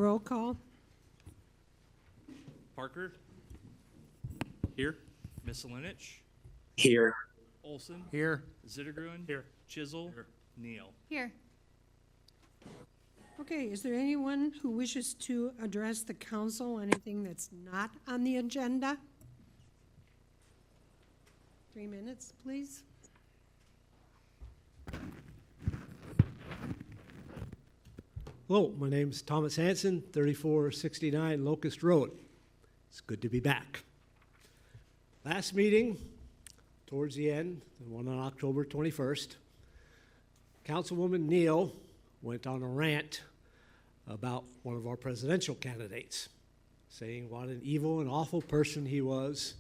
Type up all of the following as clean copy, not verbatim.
Roll call. Parker. Here. Miscelinich. Here. Olson. Here. Zittergruen. Here. Chisel. Here. Neal. Here. Okay, is there anyone who wishes to address the council on anything that's not on the agenda? 3 minutes, please. Hello, my name's Thomas Hanson, 3469 Locust Road. It's good to be back. Last meeting, towards the end, the one on October 21st, Councilwoman Neal went on a rant about one of our presidential candidates, saying what an evil and awful person he was.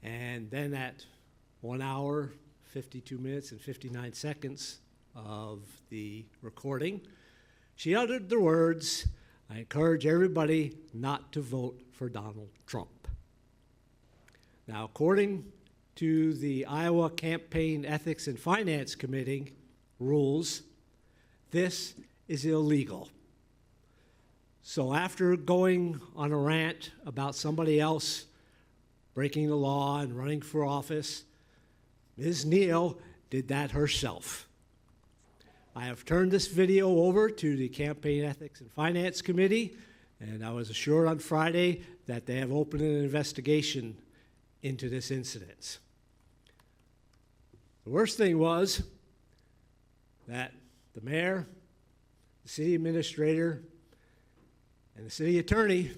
And then at 1 hour, 52 minutes, and 59 seconds of the recording, she uttered the words, "I encourage everybody not to vote for Donald Trump." Now, according to the Iowa Campaign Ethics and Finance Committee rules, this is illegal. So after going on a rant about somebody else breaking the law and running for office, Ms. Neal did that herself. I have turned this video over to the Campaign Ethics and Finance Committee, and I was assured on Friday that they have opened an investigation into this incident. The worst thing was that the mayor, the city administrator, and the city attorney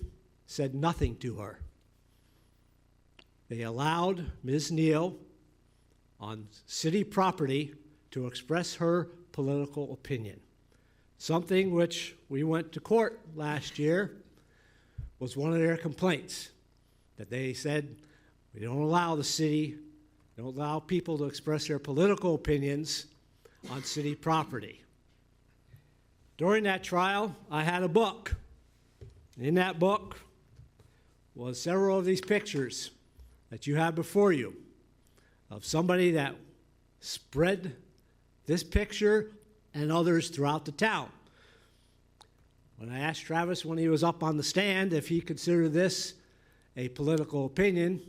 said nothing to her. They allowed Ms. Neal on city property to express her political opinion. Something which we went to court last year was one of their complaints, that they said we don't allow the city, don't allow people to express their political opinions on city property. During that trial, I had a book. In that book was several of these pictures that you have before you of somebody that spread this picture and others throughout the town. When I asked Travis when he was up on the stand if he considered this a political opinion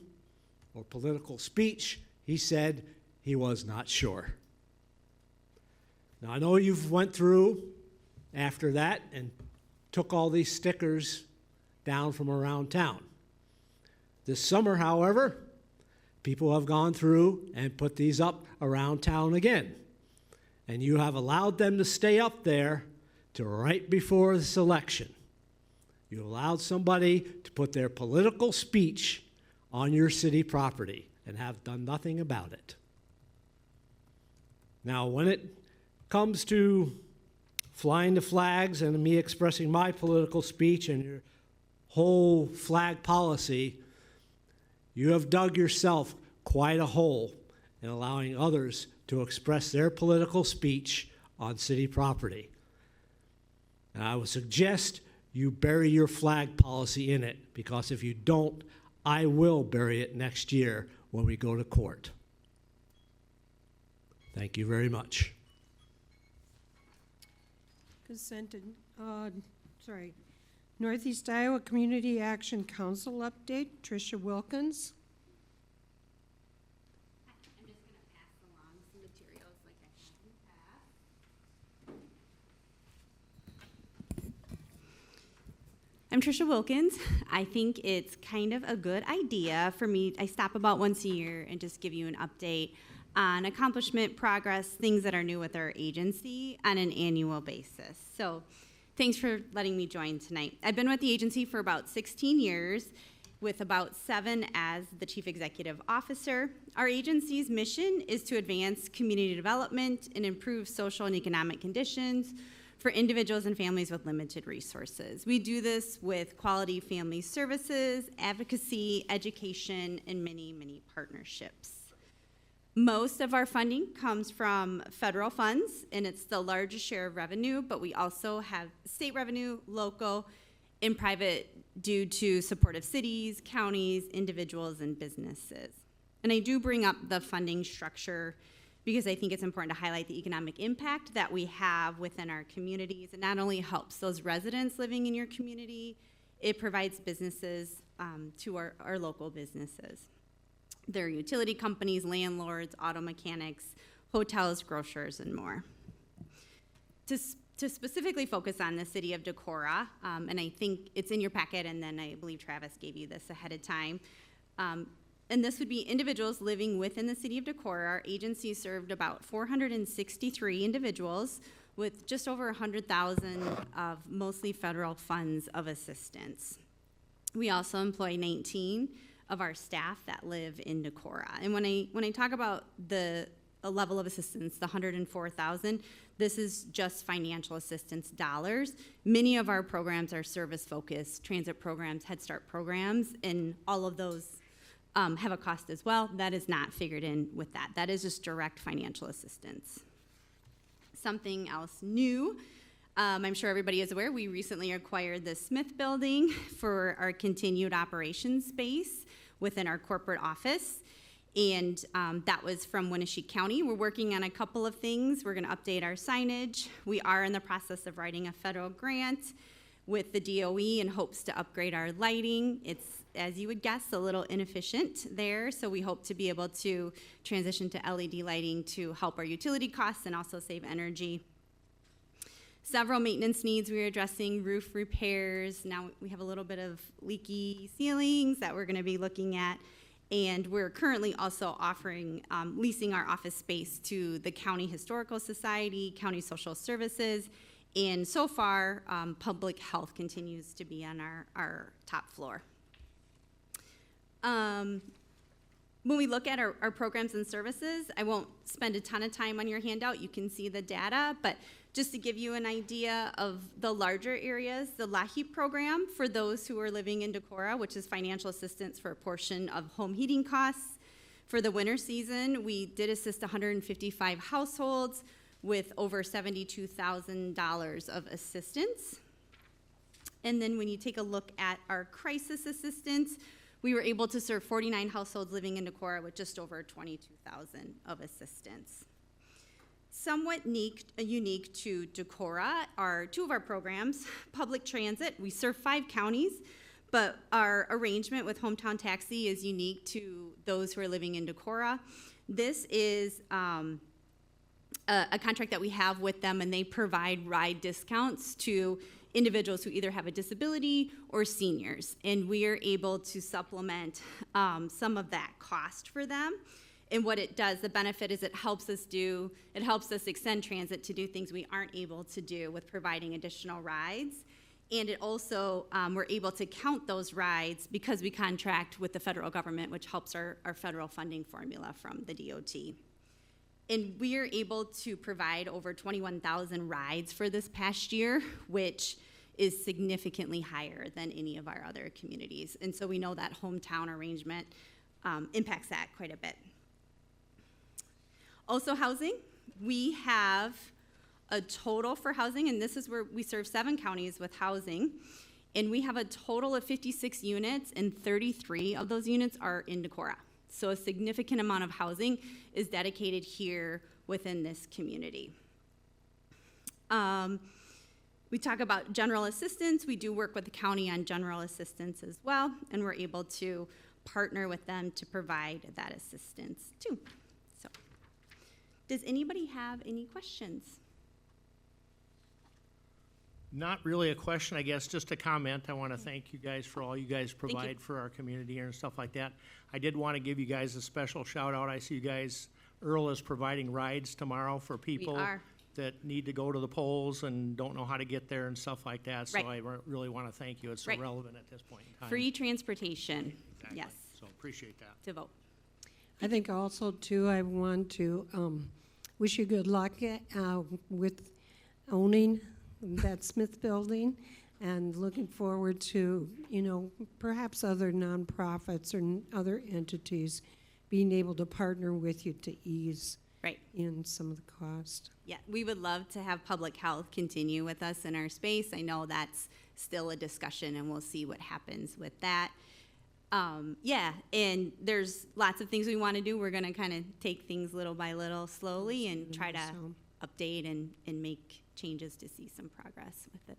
or political speech, he said he was not sure. Now, I know you've went through after that and took all these stickers down from around town. This summer, however, people have gone through and put these up around town again. And you have allowed them to stay up there to right before this election. You allowed somebody to put their political speech on your city property and have done nothing about it. Now, when it comes to flying the flags and me expressing my political speech and your whole flag policy, you have dug yourself quite a hole in allowing others to express their political speech on city property. And I would suggest you bury your flag policy in it, because if you don't, I will bury it next year when we go to court. Thank you very much. Consented. Northeast Iowa Community Action Council update. Tricia Wilkins. I'm just going to pass along some materials like I have. I'm Tricia Wilkins. I think it's kind of a good idea for me. I stop about once a year and just give you an update on accomplishment, progress, things that are new with our agency on an annual basis. So thanks for letting me join tonight. I've been with the agency for about 16 years, with about 7 as the Chief Executive Officer. Our agency's mission is to advance community development and improve social and economic conditions for individuals and families with limited resources. We do this with quality family services, advocacy, education, and many, many partnerships. Most of our funding comes from federal funds, and it's the largest share of revenue, but we also have state revenue, local, and private due to support of cities, counties, individuals, and businesses. And I do bring up the funding structure because I think it's important to highlight the economic impact that we have within our communities. It not only helps those residents living in your community, it provides businesses to our local businesses. There are utility companies, landlords, auto mechanics, hotels, grocers, and more. To specifically focus on the city of Decorah, and I think it's in your packet, and then I believe Travis gave you this ahead of time. And this would be individuals living within the city of Decorah. Our agency served about 463 individuals with just over 100,000 of mostly federal funds of assistance. We also employ 19 of our staff that live in Decorah. And when I talk about the level of assistance, the 104,000, this is just financial assistance dollars. Many of our programs are service-focused, transit programs, Head Start programs, and all of those have a cost as well. That is not figured in with that. That is just direct financial assistance. Something else new, I'm sure everybody is aware, we recently acquired the Smith Building for our continued operations space within our corporate office. And that was from Winnebago County. We're working on a couple of things. We're gonna update our signage. We are in the process of writing a federal grant with the DOE in hopes to upgrade our lighting. It's, as you would guess, a little inefficient there, so we hope to be able to transition to LED lighting to help our utility costs and also save energy. Several maintenance needs we are addressing, roof repairs. Now we have a little bit of leaky ceilings that we're gonna be looking at. And we're currently also offering, leasing our office space to the County Historical Society, County Social Services, and so far, public health continues to be on our top floor. When we look at our programs and services, I won't spend a ton of time on your handout. You can see the data, but just to give you an idea of the larger areas, the LAHEAP program for those who are living in Decorah, which is financial assistance for a portion of home heating costs. For the winter season, we did assist 155 households with over $72,000 of assistance. And then when you take a look at our crisis assistance, we were able to serve 49 households living in Decorah with just over $22,000 of assistance. Somewhat unique to Decorah are two of our programs. Public transit, we serve 5 counties, but our arrangement with Hometown Taxi is unique to those who are living in Decorah. This is a contract that we have with them, and they provide ride discounts to individuals who either have a disability or seniors, and we are able to supplement some of that cost for them. And what it does, the benefit is it helps us extend transit to do things we aren't able to do with providing additional rides. And it also, we're able to count those rides because we contract with the federal government, which helps our federal funding formula from the DOT. And we are able to provide over 21,000 rides for this past year, which is significantly higher than any of our other communities. And so we know that hometown arrangement impacts that quite a bit. Also housing, we have a total for housing, and this is where we serve 7 counties with housing, and we have a total of 56 units, and 33 of those units are in Decorah. So a significant amount of housing is dedicated here within this community. We talk about general assistance. We do work with the county on general assistance as well, and we're able to partner with them to provide that assistance too. So, does anybody have any questions? Not really a question, I guess, just a comment. I want to thank you guys for all you guys provide for our community here and stuff like that. I did want to give you guys a special shout out. I see you guys, Earl is providing rides tomorrow for people that need to go to the polls and don't know how to get there and stuff like that. So I really want to thank you. It's so relevant at this point in time. Free transportation, yes. So appreciate that. To vote. I think also too, I want to wish you good luck with owning that Smith Building, and looking forward to, you know, perhaps other nonprofits or other entities being able to partner with you to ease in some of the cost. Yeah, we would love to have public health continue with us in our space. I know that's still a discussion, and we'll see what happens with that. Yeah, and there's lots of things we want to do. We're gonna kind of take things little by little, slowly, and try to So, update and make changes to see some progress with it.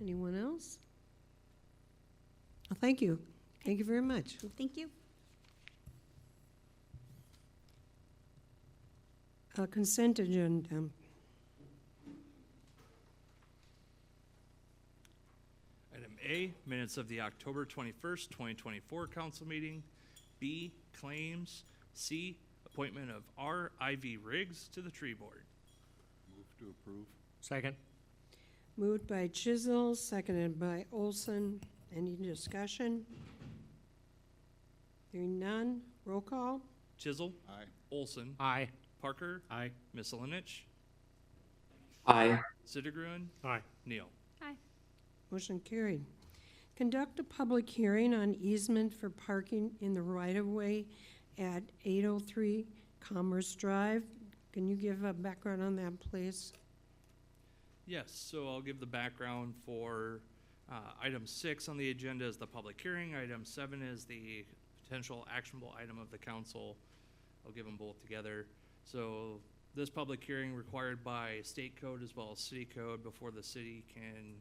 anyone else? Well, thank you. Thank you very much. Thank you. Consent agenda. Item A, minutes of the October 21st, 2024 council meeting. B, claims. C, appointment of R. Ivy Riggs to the tree board. Move to approve. Second? Moved by Chisel, seconded by Olson. Any discussion? Hearing none. Roll call. Chisel. Aye. Olson. Aye. Parker. Aye. Misselinich. Aye. Sittergruen. Aye. Neal. Hi. Motion carried. Conduct a public hearing on easement for parking in the right-of-way at 803 Commerce Drive. Can you give a background on that, please? Yes, so I'll give the background for item 6 on the agenda is the public hearing. Item 7 is the potential actionable item of the council. I'll give them both together. So this public hearing required by state code as well as city code before the city can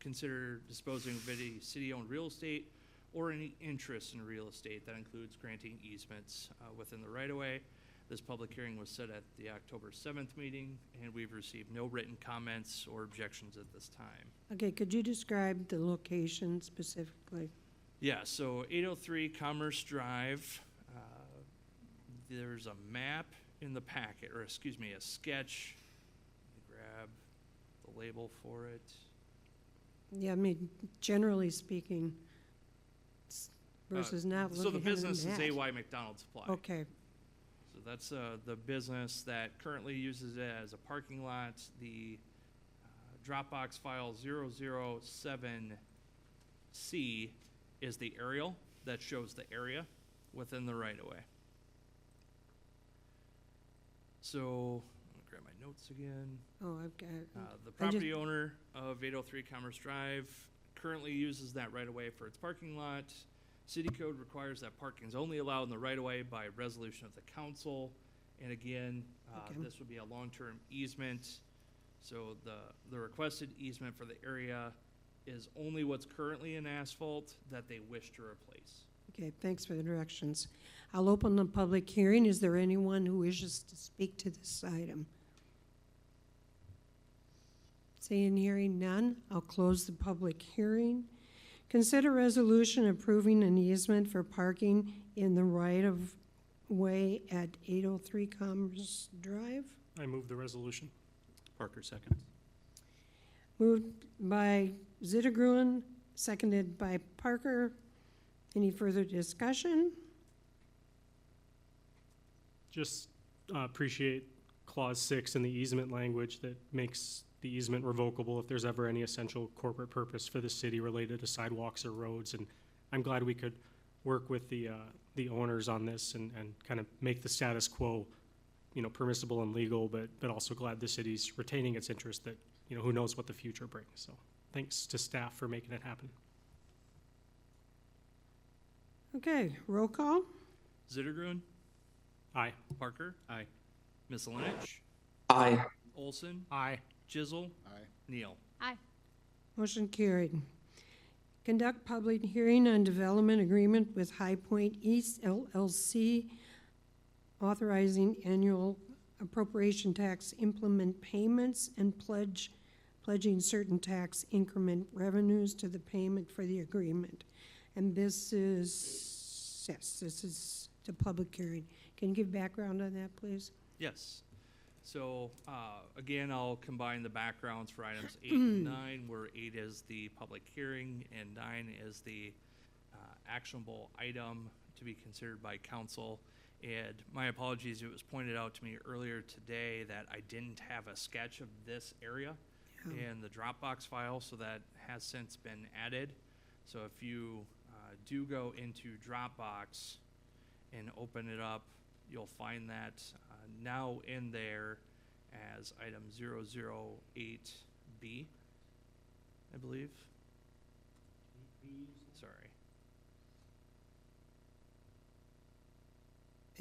consider disposing of any city-owned real estate or any interest in real estate. That includes granting easements within the right-of-way. This public hearing was set at the October 7th meeting, and we've received no written comments or objections at this time. Okay, could you describe the location specifically? Yeah, so 803 Commerce Drive, there's a map in the packet, or excuse me, a sketch. Let me grab the label for it. Yeah, I mean, generally speaking, versus not So looking the at the business is map. AY McDonald Supply. Okay, So that's the business that currently uses it as a parking lot. The Dropbox file 007C is the aerial that shows the area within the right-of-way. So, let me grab my notes again. oh, I've got, The property owner of 803 Commerce Drive currently uses that right-of-way for its parking lot. City code requires that parking is only allowed in the right-of-way by resolution of the council. And again, Okay. this would be a long-term easement. So the requested easement for the area is only what's currently in asphalt that they wish to replace. okay, thanks for the directions. I'll open the public hearing. Is there anyone who wishes to speak to this item? Seeing and hearing none, I'll close the public hearing. Consider resolution approving an easement for parking in the right-of-way at 803 Commerce Drive. I move the resolution. Parker seconds. Moved by Zittergruen, seconded by Parker. Any further discussion? Just appreciate clause 6 in the easement language that makes the easement revocable if there's ever any essential corporate purpose for the city related to sidewalks or roads. And I'm glad we could work with the owners on this and kind of make the status quo, permissible and legal, but also glad the city's retaining its interest that, who knows what the future brings. So thanks to staff for making it happen. Okay, roll call. Zittergruen, Aye. Parker, Aye. Misselinich, Aye. Olson, Aye. Chisel, Aye. Neal. Hi. Motion carried. Conduct public hearing on development agreement with High Point East LLC, authorizing annual appropriation tax implement payments and pledging certain tax increment revenues to the payment for the agreement. And this is the public hearing. Can you give background on that, please? Yes. So, again, I'll combine the backgrounds for items 8 and 9, where 8 is the public hearing and 9 is the actionable item to be considered by council. And my apologies, it was pointed out to me earlier today that I didn't have a sketch of this area in the Dropbox file, so that has since been added. So if you do go into Dropbox and open it up, you'll find that now in there as item 008B, I believe. Sorry.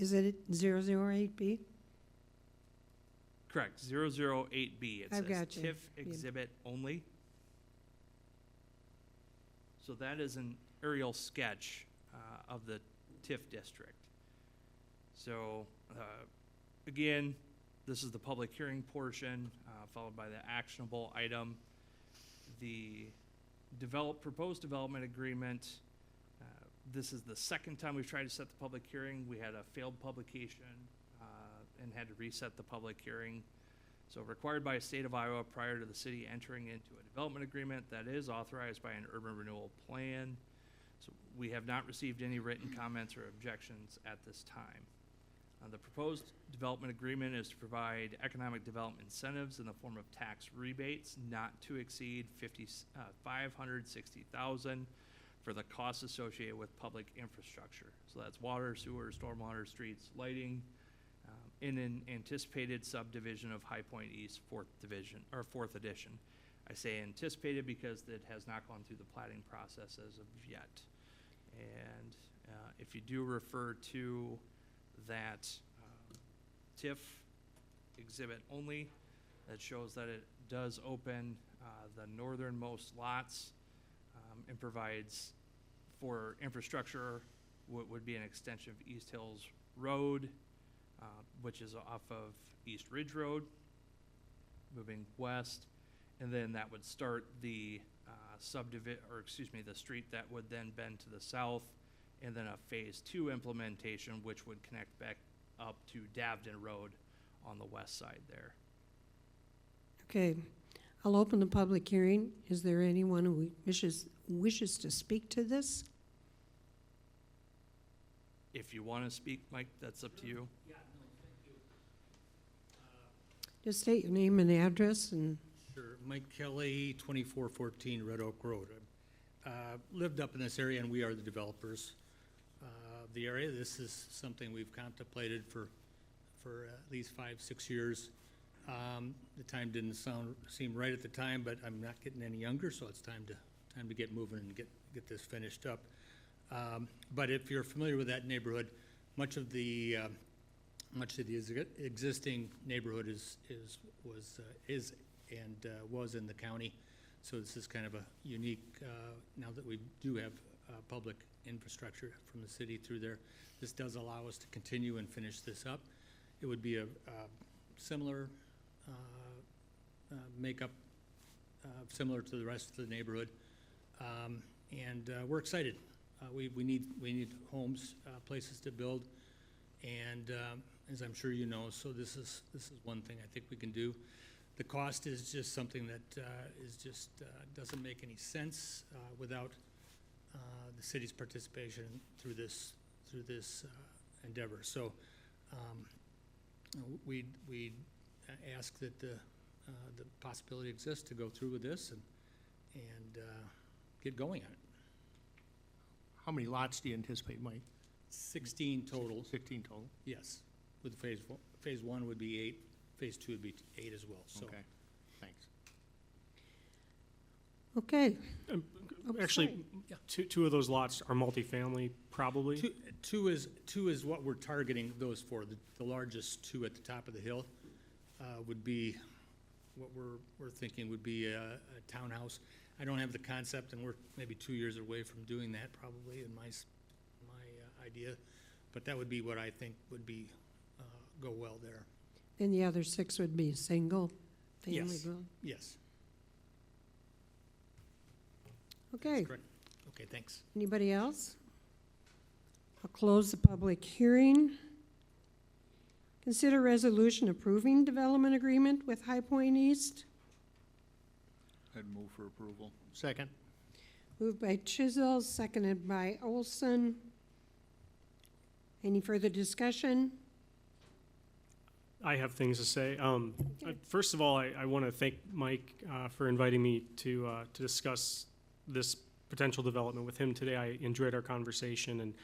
Is it 008B? Correct, 008B. It I've says got you. TIF Yeah. exhibit only. So that is an aerial sketch of the TIF district. So again, this is the public hearing portion, followed by the actionable item. The proposed development agreement, this is the second time we've tried to set the public hearing. We had a failed publication and had to reset the public hearing. So required by a state of Iowa prior to the city entering into a development agreement that is authorized by an urban renewal plan. So we have not received any written comments or objections at this time. The proposed development agreement is to provide economic development incentives in the form of tax rebates not to exceed $560,000 for the costs associated with public infrastructure. So that's water, sewer, stormwater, streets, lighting, in an anticipated subdivision of High Point East, 4th edition. I say anticipated because it has not gone through the plating process as of yet. And if you do refer to that TIF exhibit only, that shows that it does open the northernmost lots and provides for infrastructure what would be an extension of East Hills Road, which is off of East Ridge Road, moving west, and then that would start the the street that would then bend to the south, and then a phase 2 implementation, which would connect back up to Davden Road on the west side there. Okay, I'll open the public hearing. Is there anyone who wishes to speak to this? If you want to speak, Mike, that's up to you. Just state your name and address and, Sure. Mike Kelly, 2414 Red Oak Road. Lived up in this area, and we are the developers of the area. This is something we've contemplated for at least 5-6 years. The time didn't seem right at the time, but I'm not getting any younger, so it's time to get moving and get this finished up. But if you're familiar with that neighborhood, much of the existing neighborhood was in the county. So this is kind of a unique, now that we do have public infrastructure from the city through there, this does allow us to continue and finish this up. It would be a similar makeup, similar to the rest of the neighborhood. And we're excited. We need homes, places to build, and as I'm sure you know, so this is one thing I think we can do. The cost is just something that doesn't make any sense without the city's participation through this endeavor. So we ask that the possibility exists to go through with this and get going on it. How many lots do you anticipate, Mike? 16 total. 16 total? Yes, with phase 1 would be 8, phase 2 would be 8 as well, so. Okay, thanks. okay. Actually, two of those lots are multifamily, probably. Two is what we're targeting those for. The largest 2 at the top of the hill would be, what we're thinking would be a townhouse. I don't have the concept, and we're maybe 2 years away from doing that probably in my idea, but that would be what I think would be, go well there. And the other 6 would be single family Yes. dwelling? Yes. Okay, That's correct. Okay, thanks. anybody else? I'll close the public hearing. Consider resolution approving development agreement with High Point East. I'd move for approval. Second? Moved by Chisel, seconded by Olson. Any further discussion? I have things to say. First of all, I want to thank Mike for inviting me to discuss this potential development with him today. I enjoyed our conversation, and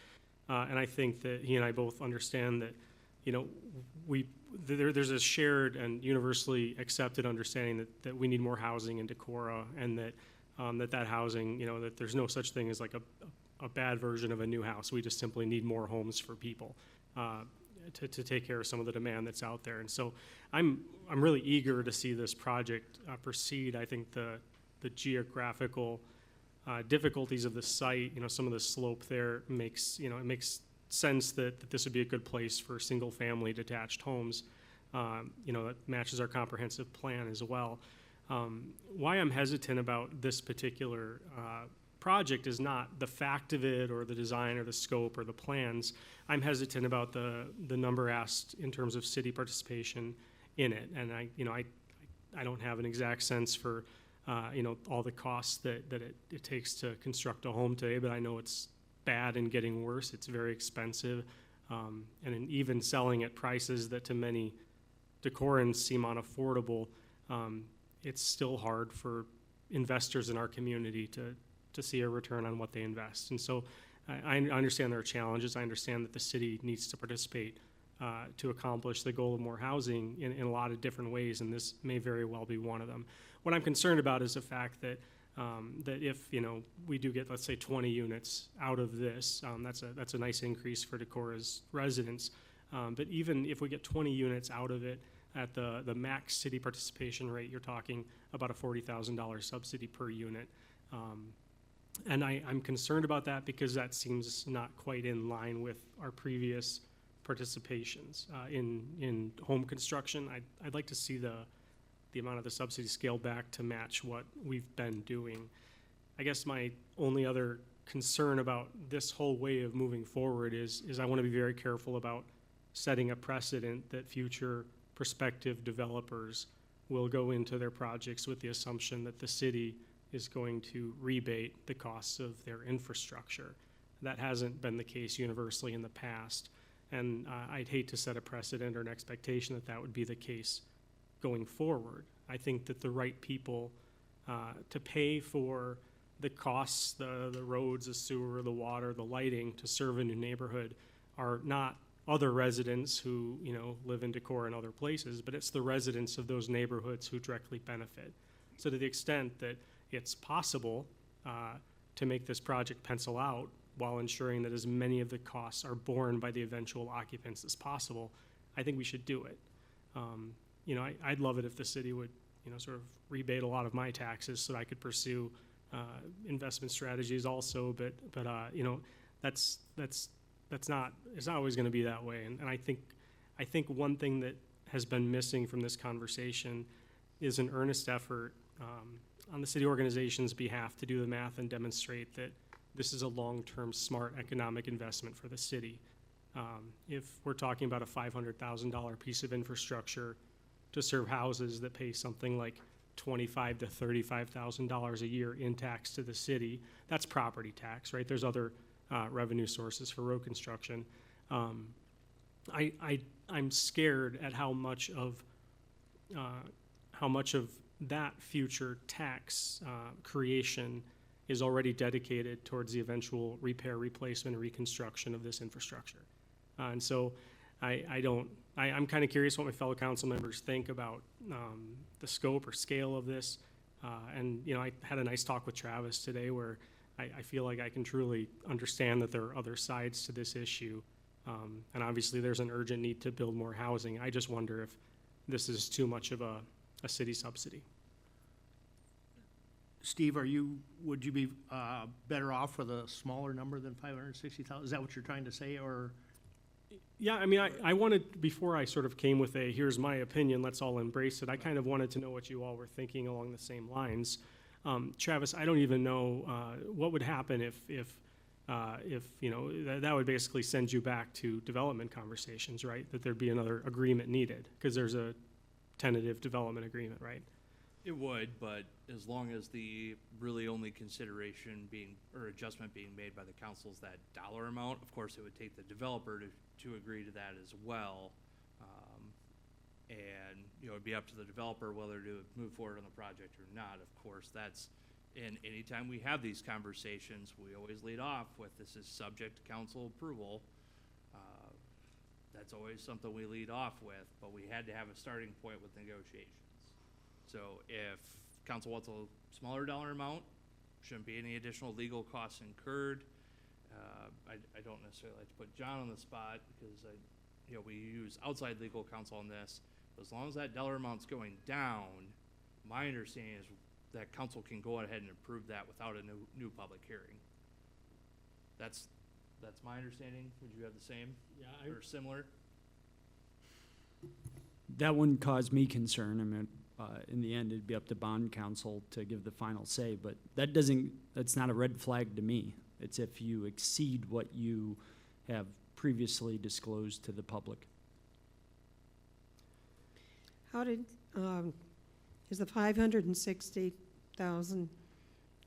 I think that he and I both understand that, you know, there's a shared and universally accepted understanding that we need more housing in Decorah, and that housing, you know, that there's no such thing as like a bad version of a new house. We just simply need more homes for people. to take care of some of the demand that's out there. And so I'm really eager to see this project proceed. I think the geographical difficulties of the site, some of the slope there makes, it makes sense that this would be a good place for single-family detached homes. That matches our comprehensive plan as well. Why I'm hesitant about this particular project is not the fact of it or the design or the scope or the plans. I'm hesitant about the number asked in terms of city participation in it. And I don't have an exact sense for, all the costs that it takes to construct a home today, but I know it's bad and getting worse. It's very expensive. And even selling at prices that to many Decorahs seem unaffordable, it's still hard for investors in our community to see a return on what they invest. And so I understand there are challenges. I understand that the city needs to participate to accomplish the goal of more housing in a lot of different ways, and this may very well be one of them. What I'm concerned about is the fact that that if we do get, let's say, 20 units out of this, that's a nice increase for Decorah's residents. But even if we get 20 units out of it at the max city participation rate, you're talking about a $40,000 subsidy per unit. And I'm concerned about that because that seems not quite in line with our previous participations in home construction. I'd like to see the amount of the subsidy scaled back to match what we've been doing. I guess my only other concern about this whole way of moving forward is I want to be very careful about setting a precedent that future prospective developers will go into their projects with the assumption that the city is going to rebate the costs of their infrastructure. That hasn't been the case universally in the past, and I'd hate to set a precedent or an expectation that that would be the case going forward. I think that the right people to pay for the costs, the roads, the sewer, the water, the lighting to serve a new neighborhood are not other residents who live in Decorah and other places, but it's the residents of those neighborhoods who directly benefit. So to the extent that it's possible to make this project pencil out while ensuring that as many of the costs are borne by the eventual occupants as possible, I think we should do it. I'd love it if the city would, sort of rebate a lot of my taxes so that I could pursue investment strategies also. But that's not, it's not always going to be that way. And I think one thing that has been missing from this conversation is an earnest effort on the city organization's behalf to do the math and demonstrate that this is a long-term smart economic investment for the city. If we're talking about a $500,000 piece of infrastructure to serve houses that pay something like $25,000 to $35,000 a year in tax to the city, that's property tax, right? There's other revenue sources for road construction. I'm scared at how much of that future tax creation is already dedicated towards the eventual repair, replacement, and reconstruction of this infrastructure. And so I'm kind of curious what my fellow council members think about the scope or scale of this. And I had a nice talk with Travis today where I feel like I can truly understand that there are other sides to this issue. And obviously there's an urgent need to build more housing. I just wonder if this is too much of a city subsidy. Steve, would you be better off with a smaller number than 560,000? Is that what you're trying to say, or? Yeah, I mean, I wanted, before I sort of came with here's my opinion, let's all embrace it, I kind of wanted to know what you all were thinking along the same lines. Travis, I don't even know what would happen if that would basically send you back to development conversations, right? That there'd be another agreement needed, because there's a tentative development agreement, right? It would, but as long as the really only consideration or adjustment being made by the council is that dollar amount, of course, it would take the developer to agree to that as well. And, it'd be up to the developer whether to move forward on the project or not. Of course, anytime we have these conversations, we always lead off with this is subject to council approval. That's always something we lead off with, but we had to have a starting point with negotiations. So if council wants a smaller dollar amount, shouldn't be any additional legal costs incurred. I don't necessarily like to put John on the spot because we use outside legal counsel on this. As long as that dollar amount's going down, my understanding is that council can go ahead and approve that without a new public hearing. That's my understanding. Would you have the same Yeah, or similar? That wouldn't cause me concern. I mean, in the end, it'd be up to bond counsel to give the final say, but that's not a red flag to me. It's if you exceed what you have previously disclosed to the public. How did, is the 560,000,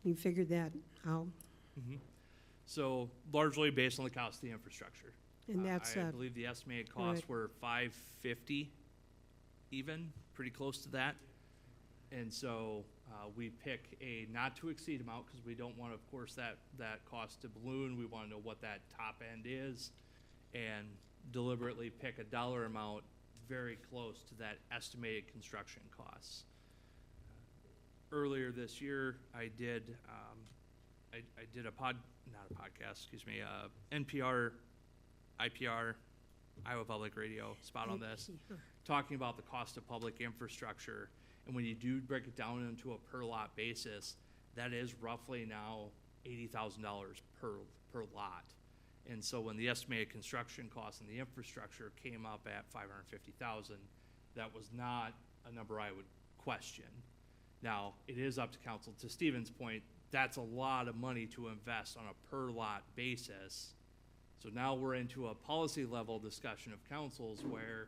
you figured that out? Mm-hmm. So largely based on the cost of the infrastructure. And that's, I believe the estimated costs right. were 550 even, pretty close to that. And so we pick a not to exceed amount because we don't want, of course, that cost to balloon. We want to know what that top end is and deliberately pick a dollar amount very close to that estimated construction costs. Earlier this year, I did NPR, IPR, Iowa Public Radio spot on this, talking about the cost of public infrastructure. And when you do break it down into a per lot basis, that is roughly now $80,000 per lot. And so when the estimated construction costs and the infrastructure came up at $550,000, that was not a number I would question. Now, it is up to council. To Stephen's point, that's a lot of money to invest on a per lot basis. So now we're into a policy level discussion of councils where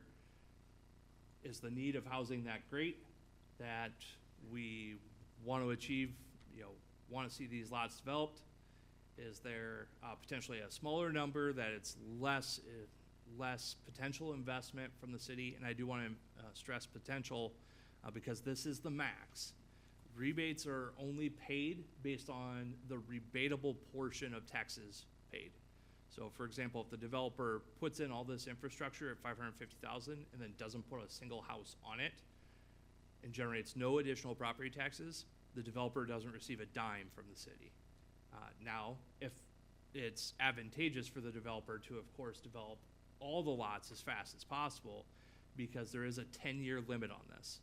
is the need of housing that great that we want to achieve, want to see these lots developed? Is there potentially a smaller number that it's less potential investment from the city? And I do want to stress potential because this is the max. Rebates are only paid based on the rebatable portion of taxes paid. So for example, if the developer puts in all this infrastructure at $550,000 and then doesn't put a single house on it and generates no additional property taxes, the developer doesn't receive a dime from the city. Now, if it's advantageous for the developer to, of course, develop all the lots as fast as possible, because there is a 10-year limit on this.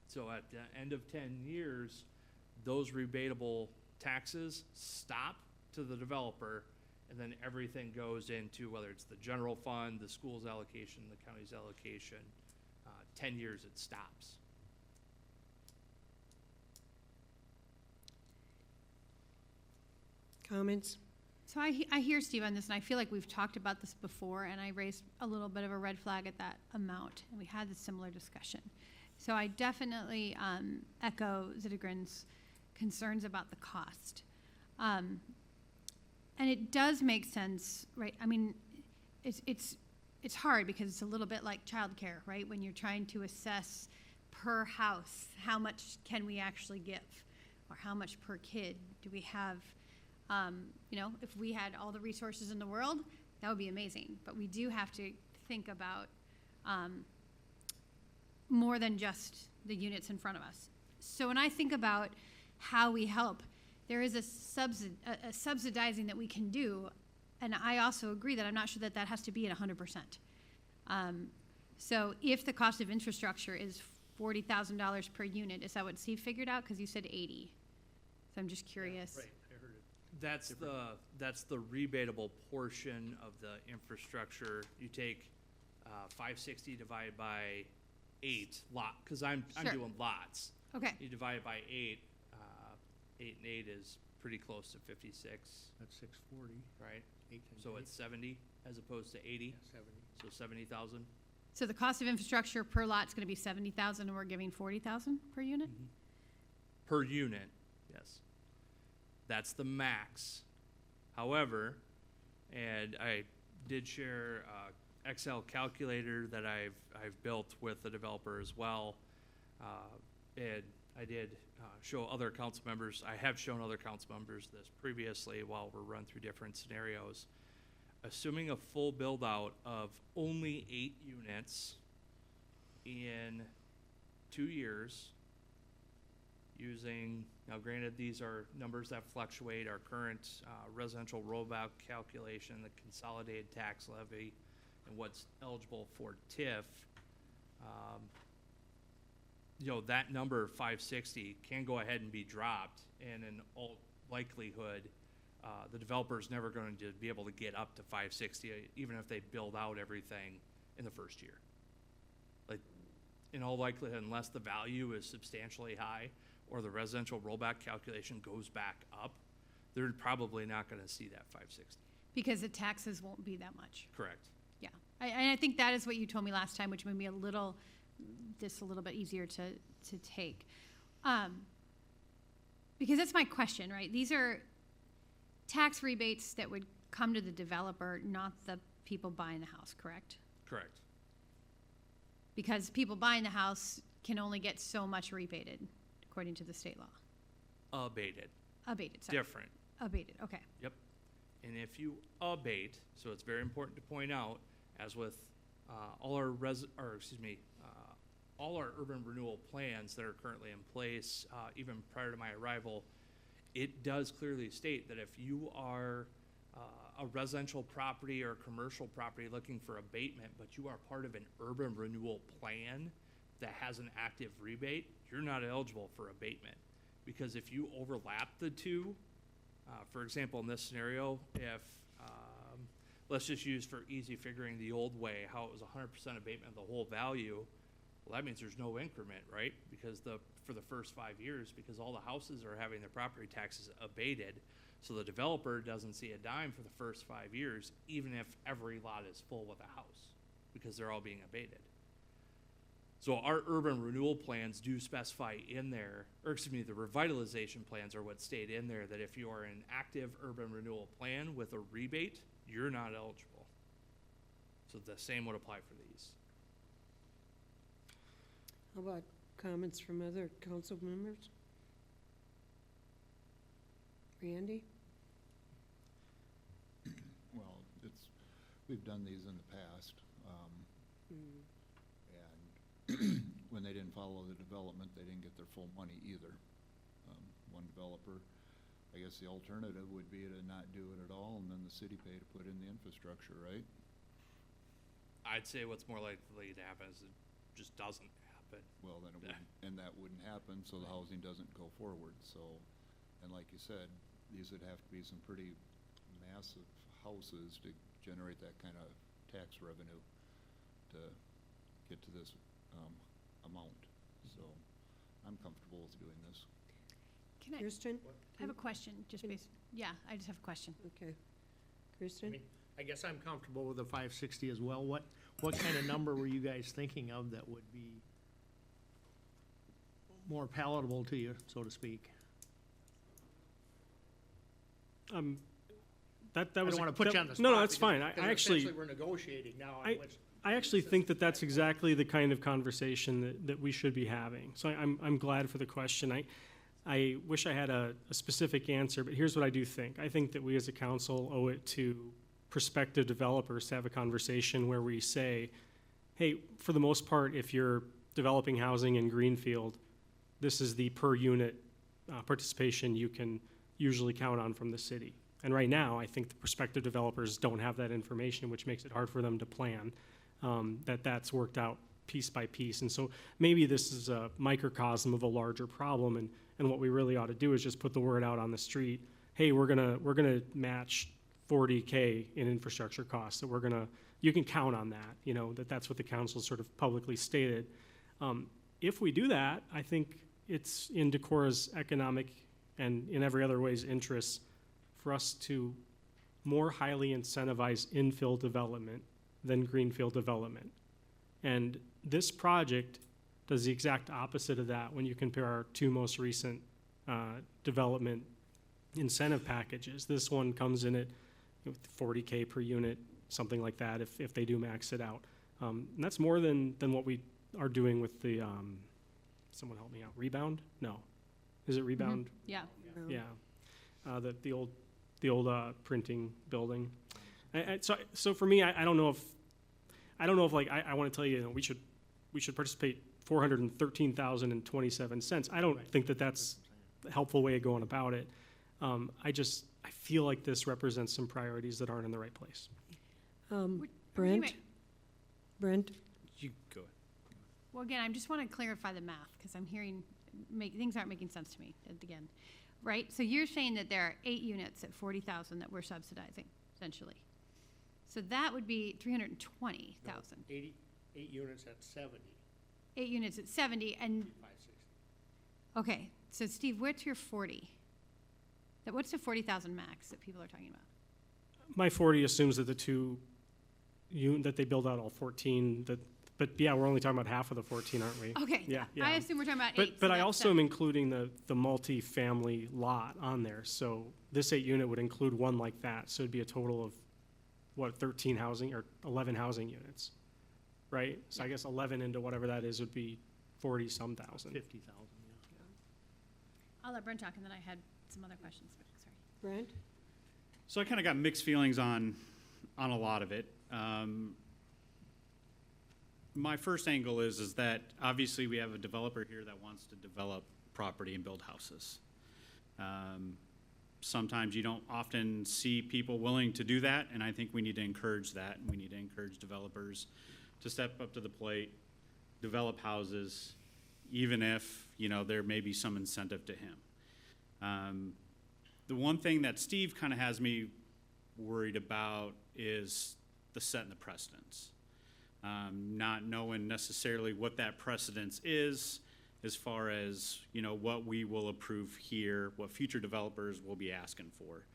So at the end of 10 years, those rebatable taxes stop to the developer, and then everything goes into, whether it's the general fund, the school's allocation, the county's allocation, 10 years it stops. Comments? So I hear Steve on this, and I feel like we've talked about this before, and I raised a little bit of a red flag at that amount, and we had this similar discussion. So I definitely echo Zittigren's concerns about the cost. And it does make sense, right? I mean, it's hard because it's a little bit like childcare, right? When you're trying to assess per house, how much can we actually give? Or how much per kid do we have? If we had all the resources in the world, that would be amazing. But we do have to think about more than just the units in front of us. So when I think about how we help, there is a subsidizing that we can do. And I also agree that I'm not sure that that has to be at 100%. So if the cost of infrastructure is $40,000 per unit, is that what Steve figured out? Because you said 80. So I'm just curious. Right, I heard it. That's the rebatable portion of the infrastructure. You take 560 divided by 8 lot, because I'm Sure. doing lots. Okay. You divide it by 8, 8 and 8 is pretty close to 56, That's 640, right? 8 and So 8, it's 70 as opposed to 80, yeah, 70. so 70,000 So the cost of infrastructure per lot is going to be 70,000, and we're giving 40,000 per unit? per unit, yes. That's the max. However, and I did share Excel calculator that I've built with the developer as well. And I did show other council members, I have shown other council members this previously while we're run through different scenarios. Assuming a full build out of only 8 units in 2 years, using, now granted these are numbers that fluctuate, our current residential rollback calculation, the consolidated tax levy and what's eligible for TIF, you know, that number 560 can go ahead and be dropped, and in all likelihood, the developer's never going to be able to get up to 560, even if they build out everything in the first year. Like, in all likelihood, unless the value is substantially high or the residential rollback calculation goes back up, they're probably not going to see that 560. Because the taxes won't be that much. Correct. Yeah, I think that is what you told me last time, which made me a little bit easier to take. Because that's my question, right? These are tax rebates that would come to the developer, not the people buying the house, correct? Correct. Because people buying the house can only get so much rebated, according to the state law. Abated. Abated, sorry. Different. Abated, okay. Yep. And if you abate, so it's very important to point out, as with all our all our urban renewal plans that are currently in place, even prior to my arrival, it does clearly state that if you are a residential property or commercial property looking for abatement, but you are part of an urban renewal plan that has an active rebate, you're not eligible for abatement. Because if you overlap the two, for example, in this scenario, if, let's just use for easy figuring the old way, how it was 100% abatement of the whole value, well, that means there's no increment, right? Because for the first 5 years, because all the houses are having their property taxes abated, so the developer doesn't see a dime for the first 5 years, even if every lot is full with a house, because they're all being abated. So our urban renewal plans do specify in there, or excuse me, the revitalization plans are what stayed in there, that if you are an active urban renewal plan with a rebate, you're not eligible. So the same would apply for these. How about comments from other council members? Randy? Well, we've done these in the past, and when they didn't follow the development, they didn't get their full money either. One developer, I guess the alternative would be to not do it at all, and then the city pay to put in the infrastructure, right? I'd say what's more likely to happen is it just doesn't happen. Well, then it wouldn't, and that wouldn't happen, so the housing doesn't go forward, so, and like you said, these would have to be some pretty massive houses to generate that kind of tax revenue to get to this amount, so I'm comfortable with doing this. Can I Kirsten? have a question, just based, yeah, I just have a question. Okay. Kirsten? I guess I'm comfortable with the 560 as well. What kind of number were you guys thinking of that would be more palatable to you, so to speak? That was. I don't want to put you on the spot. No, that's because- fine. I because actually. essentially we're negotiating now on which. I actually think that that's exactly the kind of conversation that we should be having. So I'm glad for the question. I wish I had a specific answer, but here's what I do think. I think that we as a council owe it to prospective developers to have a conversation where we say, hey, for the most part, if you're developing housing in Greenfield, this is the per unit participation you can usually count on from the city. And right now, I think the prospective developers don't have that information, which makes it hard for them to plan. That's worked out piece by piece. And so maybe this is a microcosm of a larger problem, and what we really ought to do is just put the word out on the street, hey, we're gonna match 40K in infrastructure costs, so you can count on that, that's what the council sort of publicly stated. If we do that, I think it's in Decorah's economic and in every other way's interests for us to more highly incentivize infill development than greenfield development. And this project does the exact opposite of that when you compare our two most recent development incentive packages. This one comes in at 40K per unit, something like that, if they do max it out. And that's more than what we are doing with the, someone help me out, Rebound? No. Is it Rebound? Yeah. No. Yeah. The old printing building. So for me, I don't know if like I want to tell you, we should participate $413,027. I don't think that that's a helpful way of going about it. I feel like this represents some priorities that aren't in the right place. Brent? Brent? You go ahead. Well, again, I just want to clarify the math, because I'm hearing, things aren't making sense to me, again. Right? So you're saying that there are 8 units at 40,000 that we're subsidizing, essentially. So that would be 320,000. 8 units at 70. 8 units at 70, and, 560. okay, so Steve, what's your 40? What's the 40,000 max that people are talking about? My 40 assumes that that they build out all 14, but yeah, we're only talking about half of the 14, aren't we? Okay, Yeah, I yeah. assume we're talking about 8. But so I that's also am 70. including the multi-family lot on there, so this 8 unit would include one like that, so it'd be a total of, what, 13 housing, or 11 housing units, right? So I guess 11 into whatever that is would be 40-some thousand. 50,000, yeah. I'll let Brent talk, and then I had some other questions. Sorry. Brent? So I kind of got mixed feelings on a lot of it. My first angle is that obviously we have a developer here that wants to develop property and build houses. Sometimes you don't often see people willing to do that, and I think we need to encourage that. We need to encourage developers to step up to the plate, develop houses, even if, there may be some incentive to him. The one thing that Steve kind of has me worried about is the setting the precedence. Not knowing necessarily what that precedence is as far as, what we will approve here, what future developers will be asking for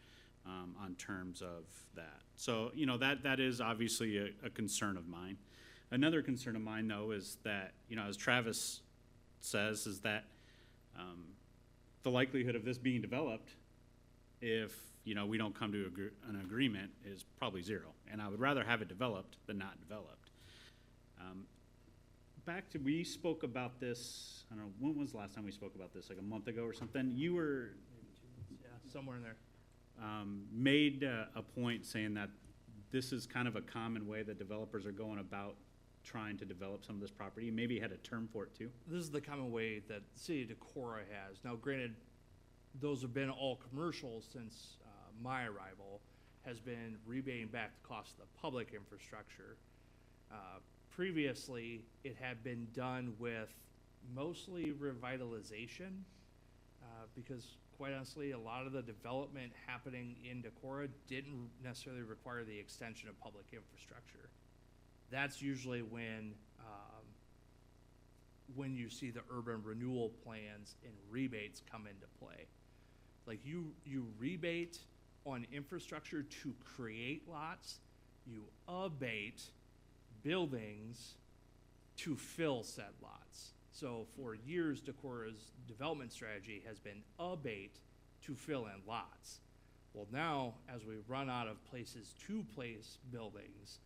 on terms of that. So, that is obviously a concern of mine. Another concern of mine, though, is that, as Travis says, is that the likelihood of this being developed, if, we don't come to an agreement, is probably 0. And I would rather have it developed than not developed. We spoke about this, I don't know, when was the last time we spoke about this? Like a month ago or something? You were, Yeah, somewhere in there. made a point saying that this is kind of a common way that developers are going about trying to develop some of this property. Maybe you had a term for it too. This is the common way that the city of Decorah has. Now, granted, those have been all commercial since my arrival, has been rebating back the cost of the public infrastructure. Previously, it had been done with mostly revitalization, because quite honestly, a lot of the development happening in Decorah didn't necessarily require the extension of public infrastructure. That's usually when you see the urban renewal plans and rebates come into play. Like you rebate on infrastructure to create lots, you abate buildings to fill said lots. So for years, Decorah's development strategy has been abate to fill in lots. Well, now, as we run out of places to place buildings,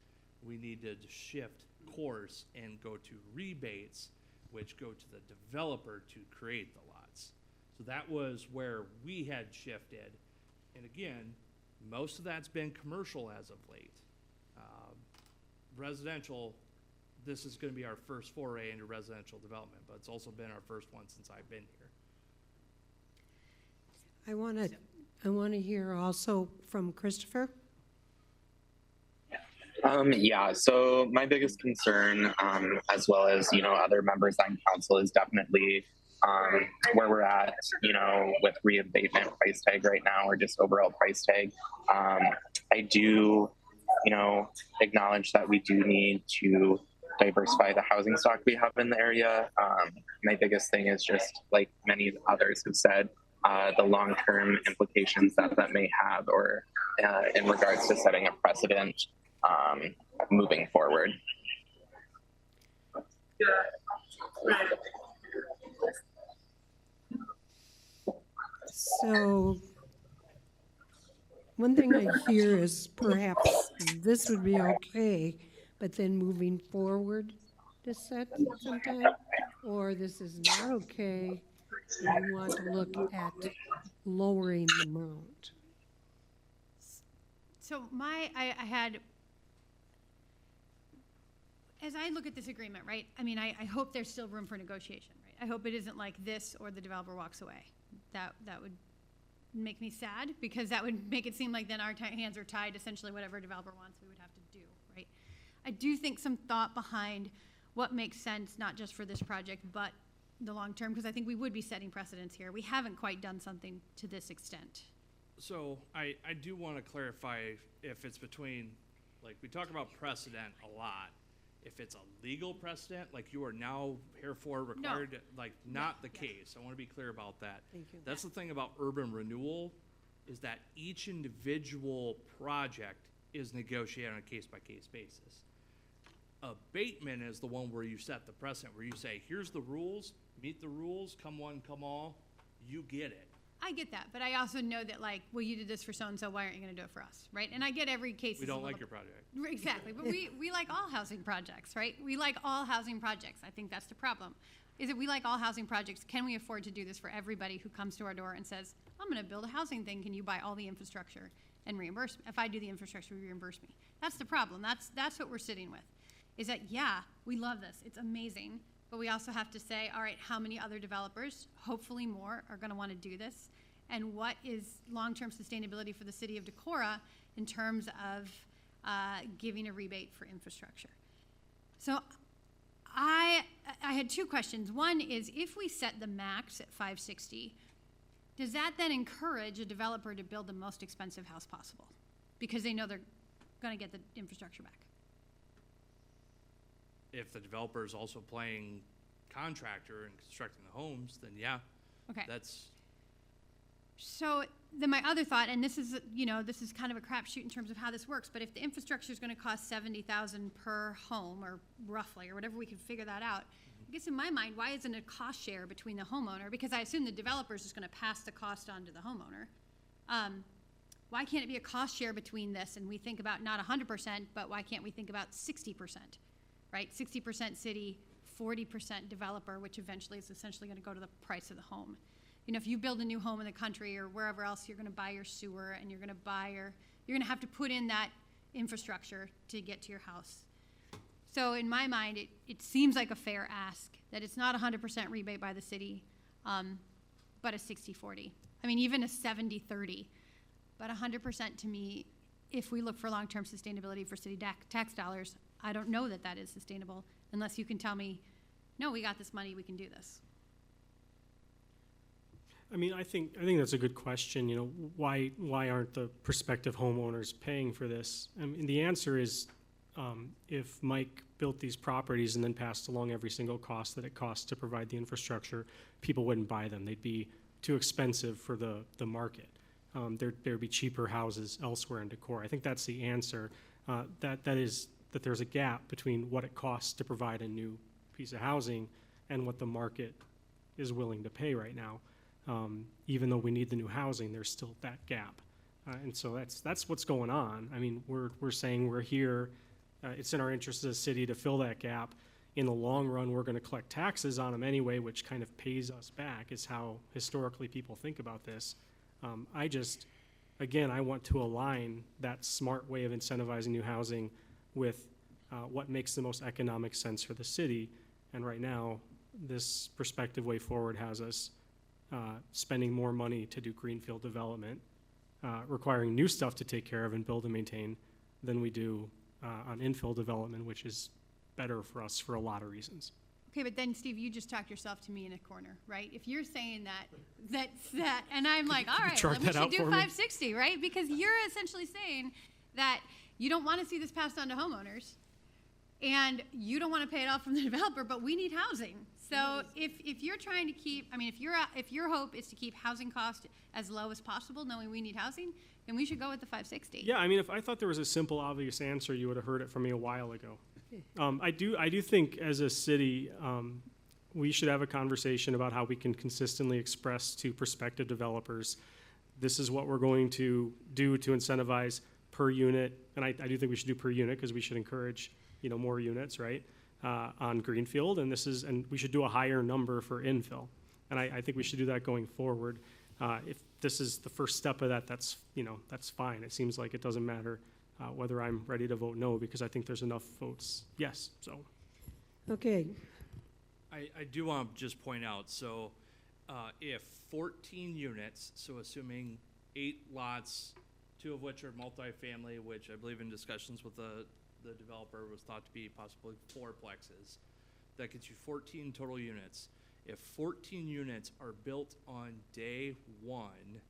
we need to shift course and go to rebates, which go to the developer to create the lots. So that was where we had shifted. And again, most of that's been commercial as of late. Residential, this is going to be our first foray into residential development, but it's also been our first one since I've been here. I want to hear also from Christopher. Yeah, so my biggest concern, as well as, other members on council, is definitely where we're at, with reabatement price tag right now, or just overall price tag. I do, acknowledge that we do need to diversify the housing stock we have in the area. My biggest thing is just, like many others have said, the long-term implications that may have, or in regards to setting a precedent moving forward. So one thing I hear is perhaps this would be okay, but then moving forward to set sometime, or this is not okay, and you want to look at lowering the amount. So I had, as I look at this agreement, right, I hope there's still room for negotiation, right? I hope it isn't like this or the developer walks away. That would make me sad, because that would make it seem like then our hands are tied. Essentially, whatever developer wants, we would have to do, right? I do think some thought behind what makes sense, not just for this project, but the long term, because I think we would be setting precedents here. We haven't quite done something to this extent. So I do want to clarify if it's between, like, we talk about precedent a lot. If it's a legal precedent, like you are now herefore required, like, not the case. I want to be clear about that. Thank you. That's the thing about urban renewal, is that each individual project is negotiated on a case-by-case basis. Abatement is the one where you set the precedent, where you say, here's the rules, meet the rules, come one, come all, you get it. I get that, but I also know that, like, well, you did this for so-and-so, why aren't you gonna do it for us, right? And I get every case. We is a don't like little- your project. Exactly, but we like all housing projects, right? We like all housing projects. I think that's the problem. Is that we like all housing projects. Can we afford to do this for everybody who comes to our door and says, I'm gonna build a housing thing, can you buy all the infrastructure and reimburse me? If I do the infrastructure, reimburse me. That's the problem. That's what we're sitting with. Is that, yeah, we love this. It's amazing. But we also have to say, all right, how many other developers, hopefully more, are gonna wanna do this? And what is long-term sustainability for the city of Decorah in terms of giving a rebate for infrastructure? So I had two questions. One is, if we set the max at 560, does that then encourage a developer to build the most expensive house possible? Because they know they're gonna get the infrastructure back. If the developer is also playing contractor and constructing the homes, then yeah, Okay. that's, So then my other thought, and this is, this is kind of a crapshoot in terms of how this works, but if the infrastructure is going to cost $70,000 per home, or roughly, or whatever, we can figure that out. I guess in my mind, why isn't it a cost share between the homeowner? Because I assume the developer is just going to pass the cost on to the homeowner. Why can't it be a cost share between this, and we think about not 100%, but why can't we think about 60%, right? 60% city, 40% developer, which eventually is essentially going to go to the price of the home. If you build a new home in the country or wherever else, you're going to buy your sewer, and you're going to have to put in that infrastructure to get to your house. So in my mind, it seems like a fair ask that it's not 100% rebate by the city, but a 60-40. I mean, even a 70-30. But 100% to me, if we look for long-term sustainability for city tax dollars, I don't know that that is sustainable unless you can tell me, no, we got this money, we can do this. I mean, I think that's a good question. Why aren't the prospective homeowners paying for this? I mean, the answer is, if Mike built these properties and then passed along every single cost that it costs to provide the infrastructure, people wouldn't buy them. They'd be too expensive for the market. There'd be cheaper houses elsewhere in Decorah. I think that's the answer. That there's a gap between what it costs to provide a new piece of housing and what the market is willing to pay right now. Even though we need the new housing, there's still that gap. And so that's what's going on. I mean, we're saying we're here. It's in our interest as a city to fill that gap. In the long run, we're going to collect taxes on them anyway, which kind of pays us back, is how historically people think about this. I want to align that smart way of incentivizing new housing with what makes the most economic sense for the city. And right now, this prospective way forward has us spending more money to do greenfield development, requiring new stuff to take care of and build and maintain than we do on infill development, which is better for us for a lot of reasons. Okay, but then Steve, you just talked yourself to me in a corner, right? If you're saying that, and I'm like, all right, chart then we that should out do for me? 560, right? Because you're essentially saying that you don't want to see this passed on to homeowners, and you don't want to pay it off from the developer, but we need housing. So if you're trying to keep, I mean, if your hope is to keep housing costs as low as possible, knowing we need housing, then we should go with the 560. Yeah, I mean, if I thought there was a simple, obvious answer, you would have heard it from me a while ago. I do think as a city, we should have a conversation about how we can consistently express to prospective developers, this is what we're going to do to incentivize per unit. And I do think we should do per unit because we should encourage, more units, right, on greenfield. And we should do a higher number for infill. And I think we should do that going forward. If this is the first step of that, that's fine. It seems like it doesn't matter whether I'm ready to vote no, because I think there's enough votes yes. So, Okay, I do want to just point out, so if 14 units, so assuming 8 lots, 2 of which are multifamily, which I believe in discussions with the the developer was thought to be possibly fourplexes. That gets you 14 total units. If 14 units are built on day one,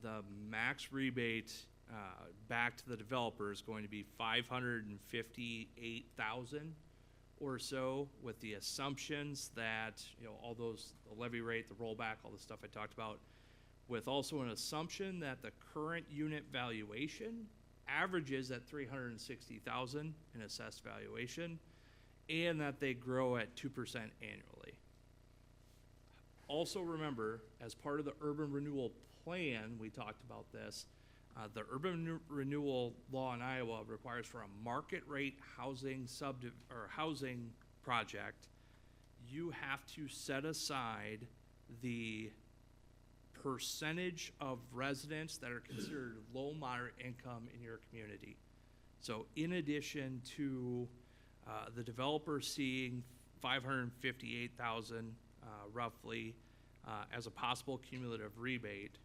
the max rebate back to the developer is going to be $558,000 or so, with the assumptions that, you know, all those, the levy rate, the rollback, all the stuff I talked about, with also an assumption that the current unit valuation averages at $360,000 in assessed valuation, and that they grow at 2% annually. Also remember, as part of the urban renewal plan, we talked about this, the urban renewal law in Iowa requires for a market rate housing housing project, you have to set aside the percentage of residents that are considered low, moderate income in your community. So in addition to the developer seeing $558,000 roughly as a possible cumulative rebate,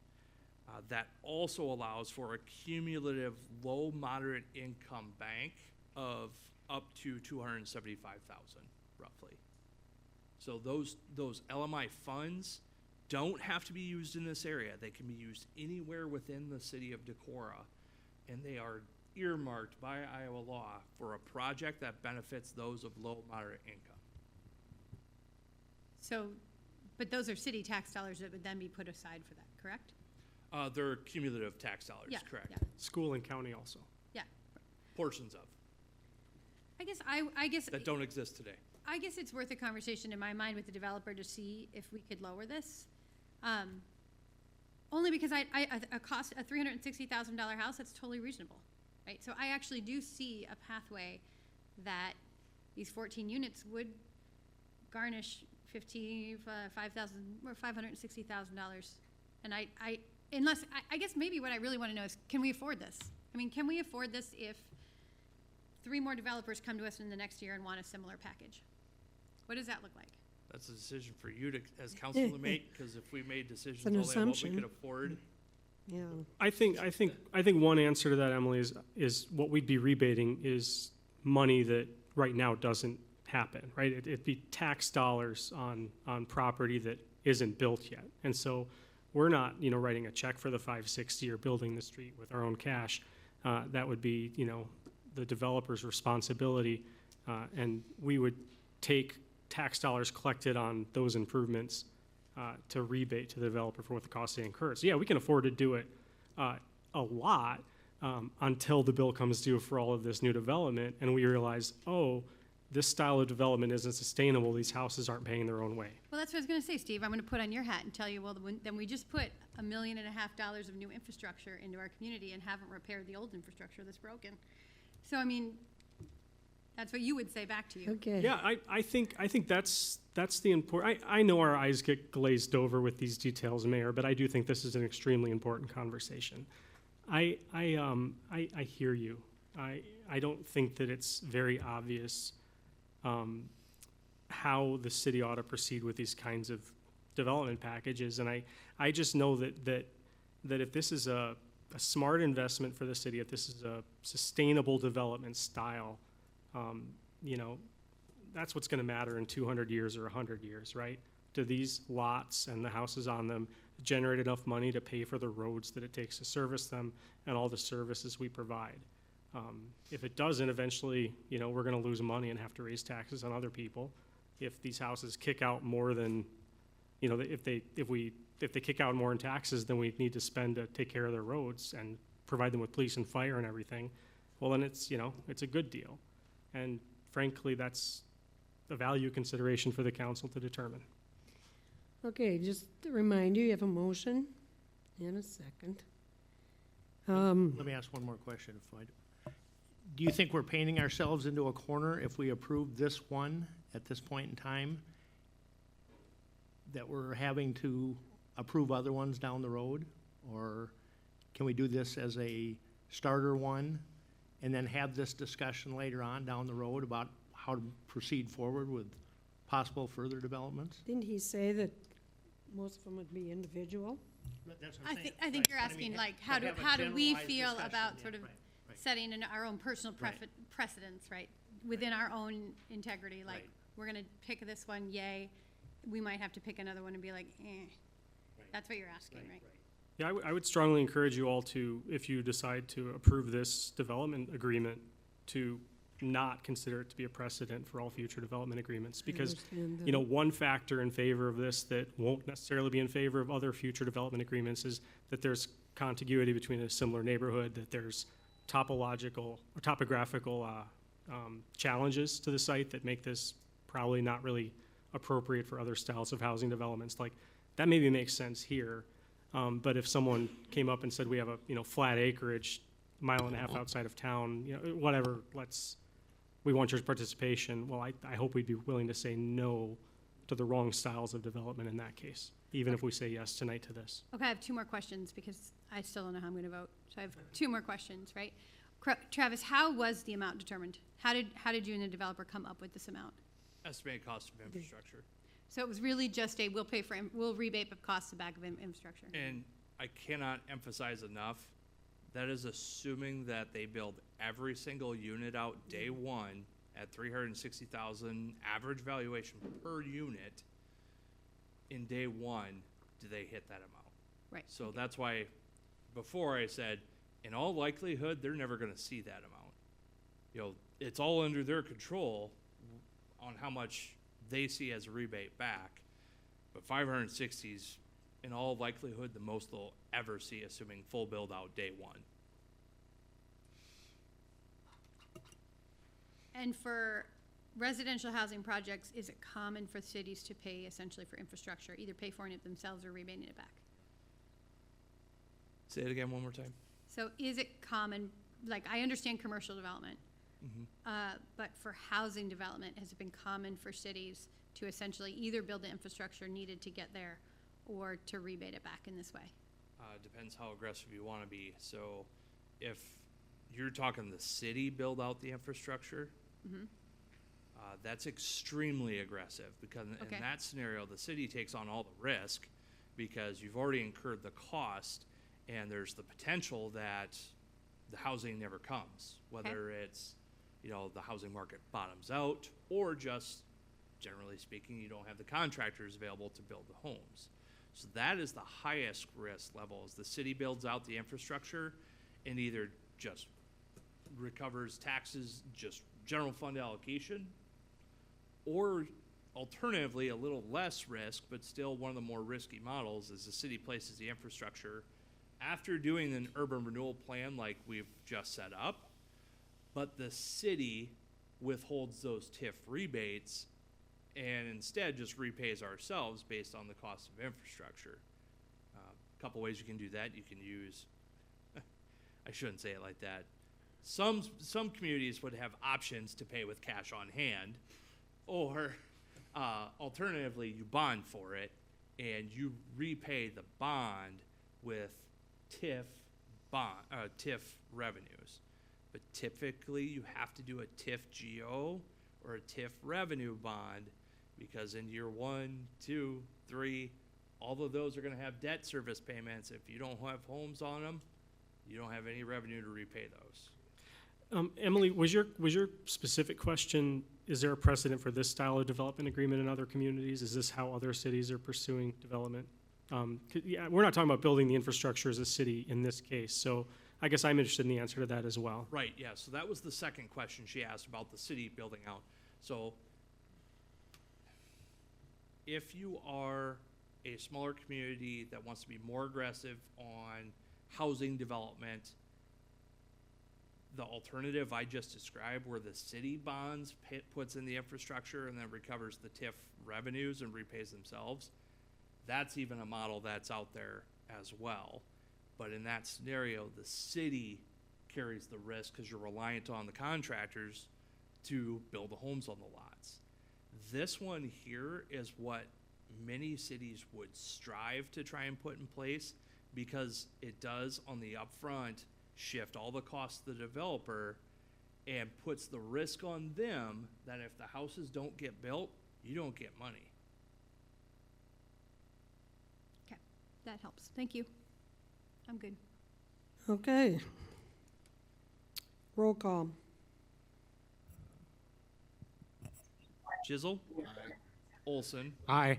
that also allows for a cumulative low, moderate income bank of up to $275,000 roughly. So those LMI funds don't have to be used in this area. They can be used anywhere within the city of Decorah, and they are earmarked by Iowa law for a project that benefits those of low, moderate income. So, but those are city tax dollars that would then be put aside for that, correct? They're cumulative tax dollars, Yeah, correct? yeah. School and county also. Yeah. Portions of, I guess that don't exist today. I guess it's worth a conversation in my mind with the developer to see if we could lower this. Only because a $360,000 house, that's totally reasonable, right? So I actually do see a pathway that these 14 units would garnish $5,000 or $560,000. And I guess maybe what I really want to know is, can we afford this? I mean, can we afford this if 3 more developers come to us in the next year and want a similar package? What does that look like? That's a decision for you to, as council, to make, because if we made decisions an only on what we assumption. could afford, Yeah. I think one answer to that, Emily, is what we'd be rebating is money that right now doesn't happen, right? It'd be tax dollars on property that isn't built yet. And so we're not, writing a check for the 560 or building the street with our own cash. That would be, the developer's responsibility. And we would take tax dollars collected on those improvements to rebate to the developer for what the costs they incur. So yeah, we can afford to do it a lot until the bill comes due for all of this new development, and we realize, oh, this style of development isn't sustainable. These houses aren't paying their own way. Well, that's what I was going to say, Steve. I'm going to put on your hat and tell you, well, then we just put $1.5 million of new infrastructure into our community and haven't repaired the old infrastructure that's broken. So, I mean, that's what you would say back to you. Okay. Yeah, I think that's the important. I know our eyes get glazed over with these details, Mayor, but I do think this is an extremely important conversation. I hear you. I don't think that it's very obvious how the city ought to proceed with these kinds of development packages, and I just know that if this is a smart investment for the city, if this is a sustainable development style, that's what's going to matter in 200 years or 100 years, right? Do these lots and the houses on them generate enough money to pay for the roads that it takes to service them and all the services we provide? If it doesn't, eventually, we're going to lose money and have to raise taxes on other people. If these houses kick out more than, if they kick out more in taxes than we need to spend to take care of their roads and provide them with police and fire and everything, well, then it's a good deal. And frankly, that's a value consideration for the council to determine. Okay, just to remind you, you have a motion and a second. Let me ask one more question. Do you think we're painting ourselves into a corner if we approve this one at this point in time, that we're having to approve other ones down the road? Or can we do this as a starter one and then have this discussion later on down the road about how to proceed forward with possible further developments? Didn't he say that most of them would be individual? That's what I'm saying. I think you're Right. But asking, mean, like, have a how do we generalized feel discussion. about Yeah, sort of, right, right. setting our own personal Right. precedents, right? Within our own integrity, like, Right. we're gonna pick this one, yay. We might have to pick another one and be like, eh. Right. That's what you're asking, right? Yeah, I would strongly encourage you all to, if you decide to approve this development agreement, to not consider it to be a precedent for all future development agreements. Because, understand you know, one factor in favor of this that won't necessarily be in favor of other future development agreements is that there's contiguity between a similar neighborhood, that there's topological or topographical challenges to the site that make this probably not really appropriate for other styles of housing developments. Like, that maybe makes sense here. But if someone came up and said, we have a, you know, flat acreage, mile and a half outside of town, you know, whatever, we want your participation, well, I hope we'd be willing to say no to the wrong styles of development in that case, even if we say yes tonight to this. Okay, I have two more questions because I still don't know how I'm gonna vote. So I have two more questions, right? Travis, how was the amount determined? How did you and the developer come up with this amount? Estimated cost of infrastructure. So it was really just we'll rebate the cost of back of infrastructure. And I cannot emphasize enough, that is assuming that they build every single unit out day one at 360,000 average valuation per unit. In day one, do they hit that amount? Right. So that's why before I said, in all likelihood, they're never gonna see that amount. You know, it's all under their control on how much they see as a rebate back. But 560 is in all likelihood the most they'll ever see, assuming full build out day one. And for residential housing projects, is it common for cities to pay essentially for infrastructure, either pay for it themselves or rebating it back? Say it again one more time. So is it common, like, I understand commercial development, but for housing development, has it been common for cities to essentially either build the infrastructure needed to get there or to rebate it back in this way? Depends how aggressive you want to be. So if you're talking the city build out the infrastructure, that's extremely aggressive because Okay. in that scenario, the city takes on all the risk because you've already incurred the cost and there's the potential that the housing never comes, whether it's, you know, the housing market bottoms out or just generally speaking, you don't have the contractors available to build the homes. So that is the highest risk level, is the city builds out the infrastructure and either just recovers taxes, just general fund allocation, or alternatively, a little less risk, but still one of the more risky models is the city places the infrastructure after doing an urban renewal plan like we've just set up, but the city withholds those TIF rebates and instead just repays ourselves based on the cost of infrastructure. A couple ways you can do that. You can use, I shouldn't say it like that. Some communities would have options to pay with cash on hand, or alternatively, you bond for it and you repay the bond with TIF revenues. But typically, you have to do a TIF GO or a TIF revenue bond because in year 1, 2, 3, all of those are going to have debt service payments. If you don't have homes on them, you don't have any revenue to repay those. Emily, was your specific question, is there a precedent for this style of development agreement in other communities? Is this how other cities are pursuing development? Yeah, we're not talking about building the infrastructure as a city in this case, so I guess I'm interested in the answer to that as well. Right, yeah, so that was the second question she asked about the city building out. So if you are a smaller community that wants to be more aggressive on housing development, the alternative I just described, where the city bonds, puts in the infrastructure and then recovers the TIF revenues and repays themselves, that's even a model that's out there as well. But in that scenario, the city carries the risk because you're reliant on the contractors to build the homes on the lots. This one here is what many cities would strive to try and put in place because it does on the upfront shift all the costs to the developer and puts the risk on them that if the houses don't get built, you don't get money. Okay, that helps. Thank you. I'm good. Okay. Roll call. Jizzle. Olson. Aye.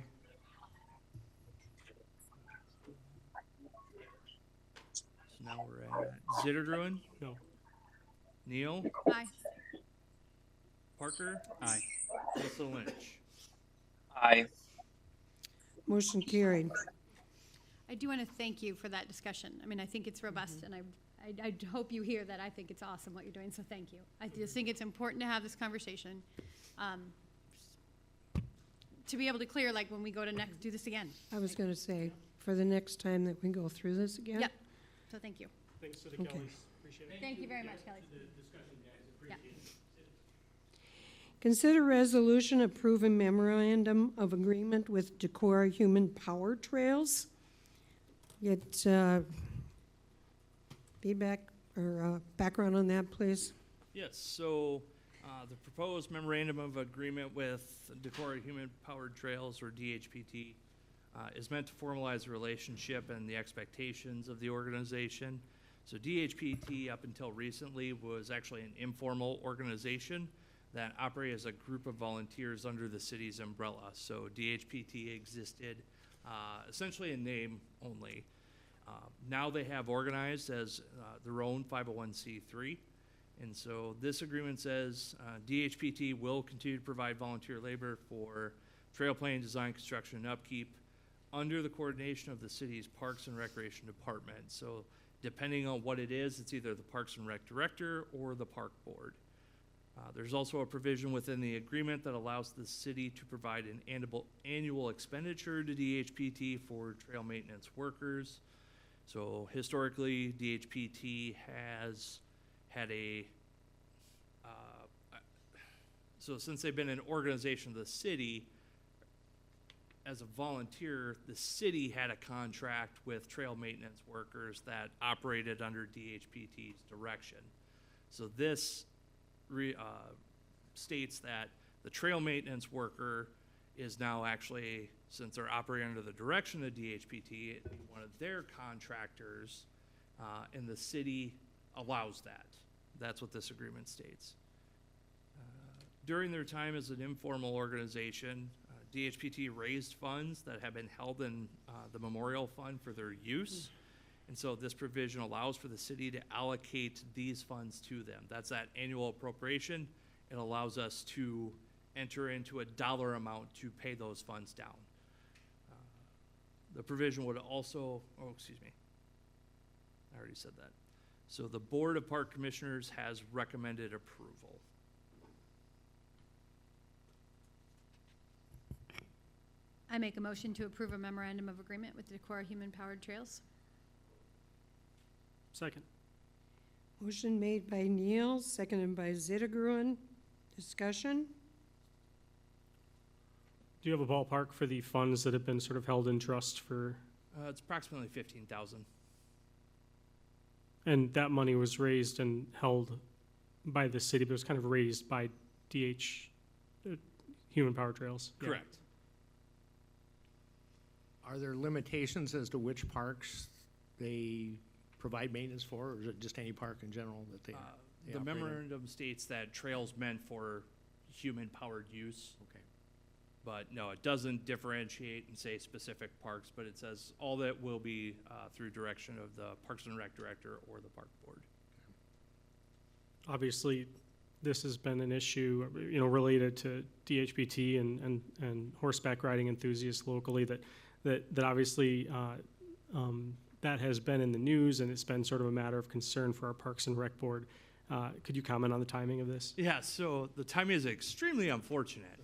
So now we're at Zittergruen. No. Neal. Aye. Parker. Aye. Melissa Lynch. Aye. Motion carried. I do want to thank you for that discussion. I mean, I think it's robust, and I hope you hear that I think it's awesome what you're doing, so thank you. I just think it's important to have this conversation, to be able to clear, like, when we go to next, do this again. I was going to say, for the next time that we go through this again. Yep, so thank you. Thanks to the Okay. Kellys. Appreciate it. Thank you very much, Kelly. Yeah. Consider resolution approving memorandum of agreement with Decorah Human Power Trails. Get feedback or background on that, please. Yes, so the proposed memorandum of agreement with Decorah Human Powered Trails, or DHPT, is meant to formalize the relationship and the expectations of the organization. So DHPT, up until recently, was actually an informal organization that operated as a group of volunteers under the city's umbrella. So DHPT existed essentially in name only. Now they have organized as their own 501c3. And so this agreement says DHPT will continue to provide volunteer labor for trail planning, design, construction, and upkeep under the coordination of the city's Parks and Recreation Department. So depending on what it is, it's either the Parks and Rec Director or the Park Board. There's also a provision within the agreement that allows the city to provide an annual expenditure to DHPT for trail maintenance workers. So historically, DHPT has had so since they've been an organization of the city, as a volunteer, the city had a contract with trail maintenance workers that operated under DHPT's direction. So this states that the trail maintenance worker is now actually, since they're operating under the direction of DHPT, one of their contractors, and the city allows that. That's what this agreement states. During their time as an informal organization, DHPT raised funds that have been held in the memorial fund for their use. And so this provision allows for the city to allocate these funds to them. That's that annual appropriation. It allows us to enter into a dollar amount to pay those funds down. The provision would also, oh, excuse me. I already said that. So the Board of Park Commissioners has recommended approval. I make a motion to approve a memorandum of agreement with Decorah Human Powered Trails. Second. Motion made by Neal, seconded by Zittergruen. Discussion? Do you have a ballpark for the funds that have been sort of held in trust for, It's approximately 15,000. and that money was raised and held by the city, but it was kind of raised by Human Power Trails? Yeah. Correct. Are there limitations as to which parks they provide maintenance for, or is it just any park in general that they The operate in? memorandum states that trails meant for human-powered use. Okay. But no, it doesn't differentiate and say specific parks, but it says all that will be through direction of the Parks and Rec Director or the Park Board. Obviously, this has been an issue, related to DHPT and horseback riding enthusiasts locally that obviously that has been in the news, and it's been sort of a matter of concern for our Parks and Rec Board. Could you comment on the timing of this? Yeah, so the timing is extremely unfortunate.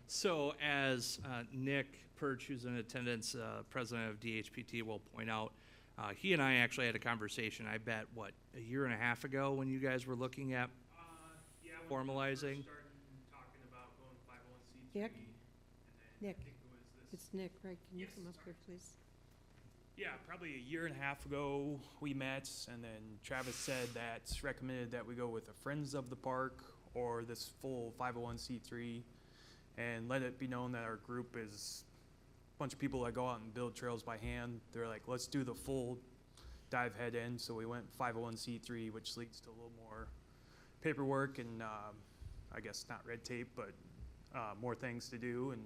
So as Nick Perch, who's in attendance, president of DHPT, will point out, he and I actually had a conversation, I bet, a year and a half ago when you guys were looking at formalizing? Talking about going 501c3. Nick? Nick, it's Nick, right? Can you come up here, please? Yeah, probably a year and a half ago, we met, and then Travis said that recommended that we go with the Friends of the Park or this full 501c3, and let it be known that our group is a bunch of people that go out and build trails by hand. They're like, let's do the full dive head in, so we went 501c3, which leads to a little more paperwork and I guess not red tape, but more things to do and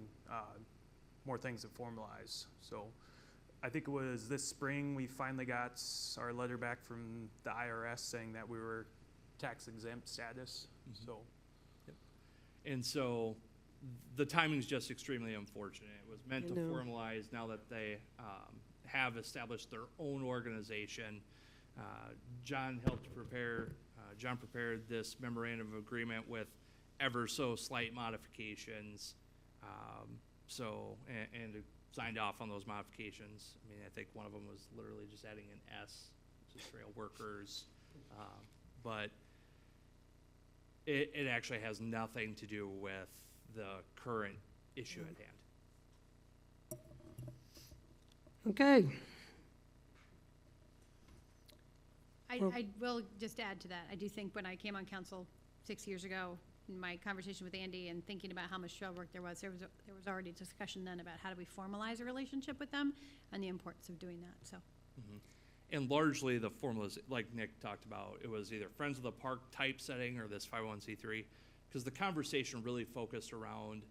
more things to formalize. So I think it was this spring we finally got our letter back from the IRS saying that we were tax exempt status. So And so the timing is just extremely unfortunate. It was meant to I know. formalize now that they have established their own organization. John prepared this memorandum of agreement with ever so slight modifications. And signed off on those modifications. I mean, I think one of them was literally just adding an S to trail workers. But it actually has nothing to do with the current issue at hand. Okay. I will just add to that. I do think when I came on council 6 years ago, in my conversation with Andy and thinking about how much trail work there was already discussion then about how do we formalize a relationship with them and the importance of doing that, so. And largely the formulas, like Nick talked about, it was either Friends of the Park type setting or this 501c3, because the conversation really focused around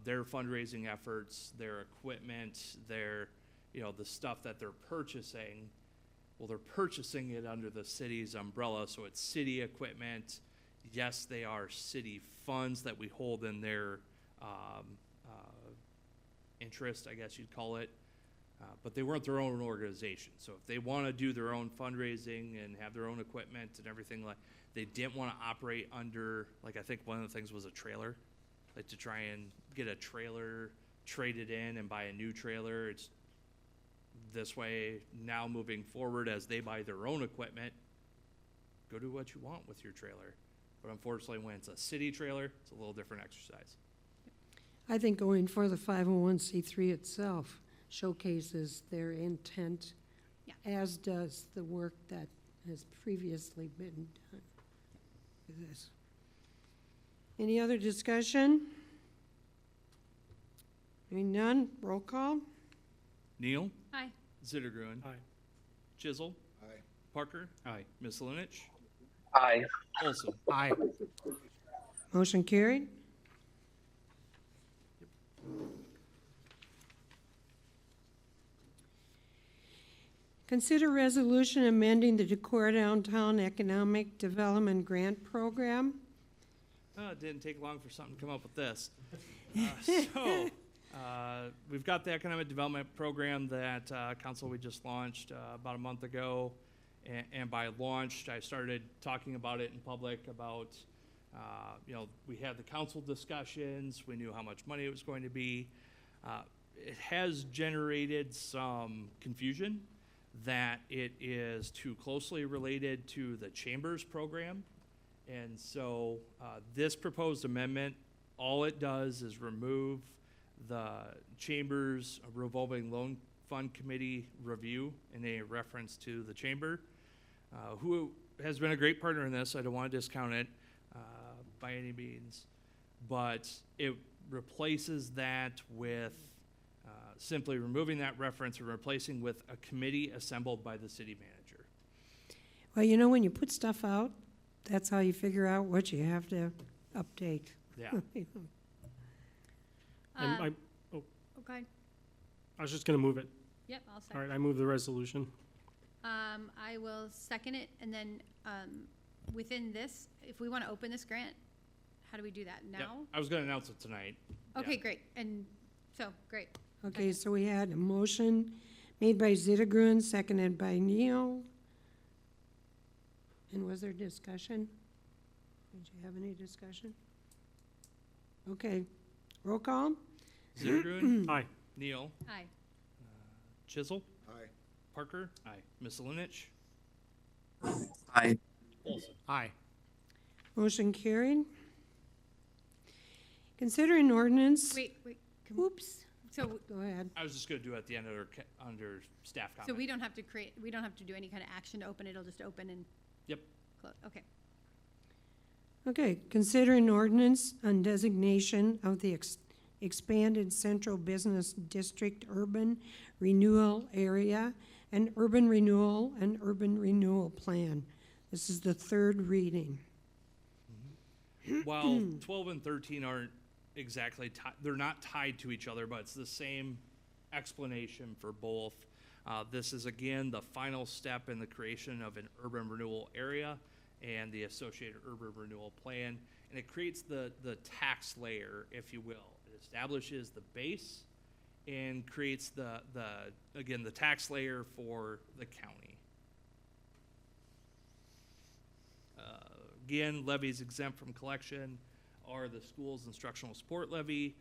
their fundraising efforts, their equipment, their, the stuff that they're purchasing. Well, they're purchasing it under the city's umbrella, so it's city equipment. Yes, they are city funds that we hold in their interest, I guess you'd call it. But they weren't their own organization. So if they want to do their own fundraising and have their own equipment and everything, like, they didn't want to operate under, like, I think one of the things was a trailer, like to try and get a trailer, trade it in and buy a new trailer. It's this way now moving forward as they buy their own equipment, go do what you want with your trailer. But unfortunately, when it's a city trailer, it's a little different exercise. I think going for the 501c3 itself showcases their intent, Yeah. as does the work that has previously been done with this. Any other discussion? Hearing none, roll call. Neal? Aye. Zittergruen? Aye. Chisel? Aye. Parker? Aye. Ms. Lunich? Aye. Olson? Aye. Motion carried. Consider resolution amending the Decorah Downtown Economic Development Grant Program. It didn't take long for something to come up with this. We've got the economic development program that council we just launched about a month ago. And by launched, I started talking about it in public about, we had the council discussions. We knew how much money it was going to be. It has generated some confusion that it is too closely related to the Chambers program. And so this proposed amendment, all it does is remove the Chambers Revolving Loan Fund Committee review in a reference to the Chamber, who has been a great partner in this. I don't want to discount it by any means, but it replaces that with simply removing that reference and replacing with a committee assembled by the city manager. Well, when you put stuff out, that's how you figure out what you have to update. Yeah. Okay. I was just gonna move it. Yep, I'll All second. right, I move the resolution. I will second it, and then within this, if we want to open this grant, how do we do that Yeah, now? I was going to announce it tonight. Okay, Yeah. great, and so, great. Okay, so we had a motion made by Zittergruen, seconded by Neal. And was there discussion? Did you have any discussion? Okay, roll call? Zittergruen? Aye. Neal? Aye. Chisel? Aye. Parker? Aye. Ms. Lunich? Aye. Olson? Aye. Motion carried. Consider an ordinance. Wait, Oops, so, go ahead. I was just going to do it at the end under staff comment. so we don't have to do any kind of action to open, it'll just open and Yep. close, okay. Okay, consider an ordinance on designation of the expanded Central Business District Urban Renewal Area and urban renewal and urban renewal plan. This is the third reading. While 12 and 13 aren't exactly they're not tied to each other, but it's the same explanation for both. This is again the final step in the creation of an urban renewal area and the associated urban renewal plan, and it creates the tax layer, if you will. It establishes the base and creates the tax layer for the county. Again, levies exempt from collection are the school's instructional support levy,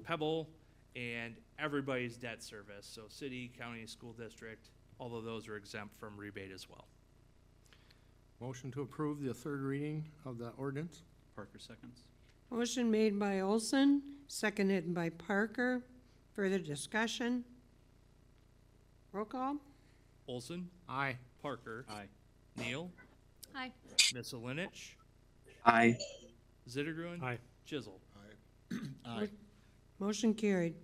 Pebble, and everybody's debt service. So city, county, school district, all of those are exempt from rebate as well. Motion to approve the third reading of the ordinance? Parker seconds. Motion made by Olson, seconded by Parker. Further discussion? Roll call? Olson, Aye. Parker, Aye. Neal, Aye. Misselinich, Aye. Zittergruen, Aye. Chisel. Aye. Motion carried.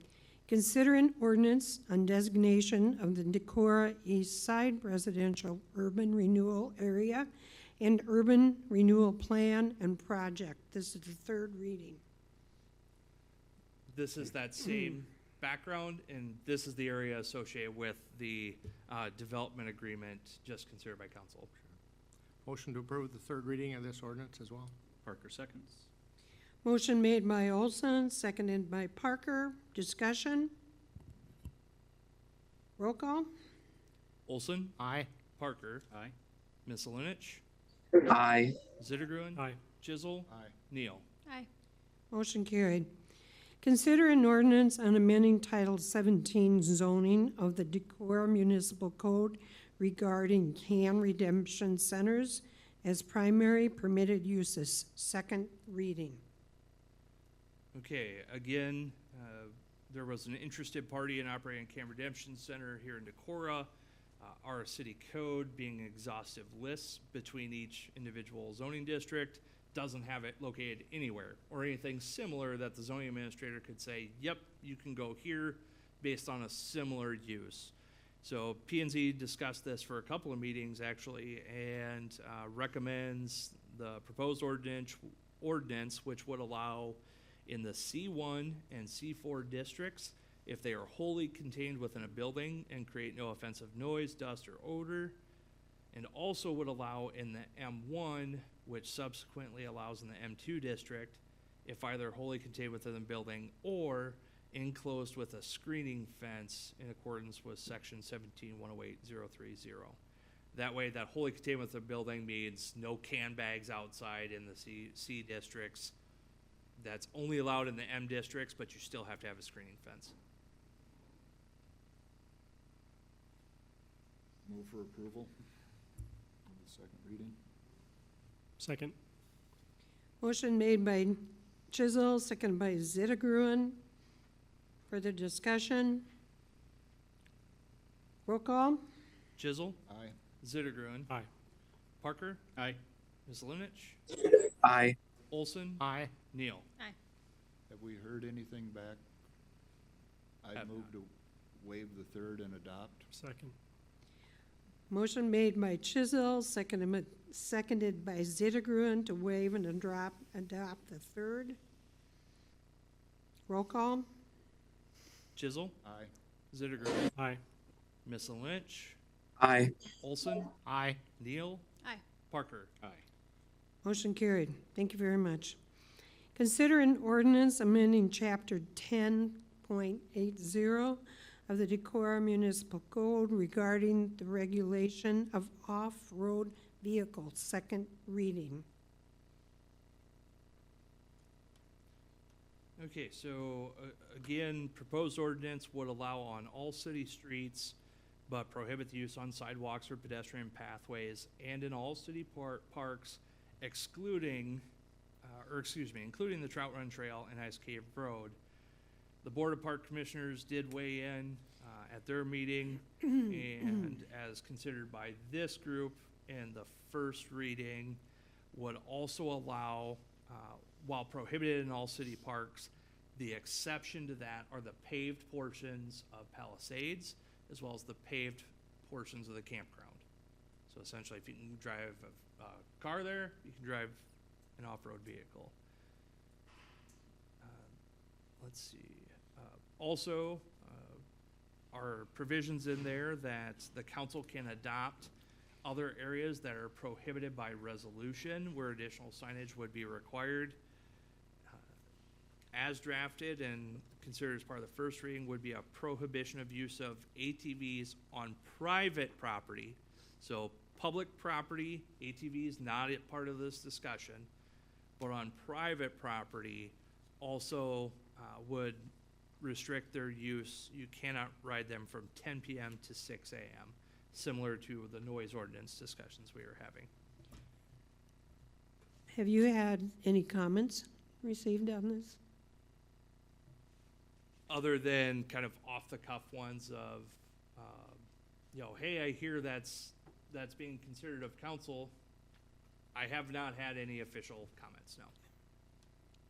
Consider an ordinance on designation of the Decorah East Side Residential Urban Renewal Area and Urban Renewal Plan and Project. This is the third reading. This is that same background, and this is the area associated with the development agreement just considered by council. Motion to approve the third reading of this ordinance as well? Parker seconds. Motion made by Olson, seconded by Parker. Discussion? Roll call? Olson, Aye. Parker, Aye. Misselinich, Aye. Zittergruen, Aye. Chisel, Aye. Neal. Aye. Motion carried. Consider an ordinance on amending Title 17 zoning of the Decorah Municipal Code regarding can redemption centers as primary permitted uses. Second reading. Okay, again, there was an interested party in operating a Cam Redemption Center here in Decorah. Our city code, being an exhaustive list between each individual zoning district, doesn't have it located anywhere or anything similar that the zoning administrator could say, yep, you can go here based on a similar use. So P&Z discussed this for a couple of meetings actually, and recommends the proposed ordinance which would allow in the C1 and C4 districts, if they are wholly contained within a building and create no offensive noise, dust, or odor, and also would allow in the M1, which subsequently allows in the M2 district, if either wholly contained within the building or enclosed with a screening fence in accordance with section 17-108-030. That way, that wholly contained within the building means no can bags outside in the C districts. That's only allowed in the M districts, but you still have to have a screening fence. Move for approval of the second reading? Second. Motion made by Chisel, seconded by Zittergruen. Further discussion? Roll call? Chisel, Aye. Zittergruen, Aye. Parker, Aye. Misselinich, Aye. Olson, Aye. Neal. Have we heard anything back? I'd Have move to waive the third and adopt. Second. Motion made by Chisel, seconded by Zittergruen to waive and adopt the third. Roll call? Chisel, Aye. Zittergruen, Aye. Misselinich, Aye. Olson, Aye. Neal. Aye. Parker. Aye. Motion carried. Thank you very much. Consider an ordinance amending Chapter 10.80 of the Decorah Municipal Code regarding the regulation of off-road vehicles. Second reading. Okay, so again, proposed ordinance would allow on all city streets, but prohibit the use on sidewalks or pedestrian pathways and in all city parks, including the Trout Run Trail and Ice Cave Road. The Board of Park Commissioners did weigh in at their meeting, and as considered by this group in the first reading, would also allow, while prohibited in all city parks, the exception to that are the paved portions of Palisades, as well as the paved portions of the campground. So essentially, if you can drive a car there, you can drive an off-road vehicle. Let's see. Also, are provisions in there that the council can adopt other areas that are prohibited by resolution where additional signage would be required. As drafted and considered as part of the first reading would be a prohibition of use of ATVs on private property. So public property, ATVs not a part of this discussion, but on private property also would restrict their use. You cannot ride them from 10 p.m. to 6 a.m., similar to the noise ordinance discussions we were having. Have you had any comments received on this? Other than kind of off-the-cuff ones of, hey, I hear that's being considered of council. I have not had any official comments, no.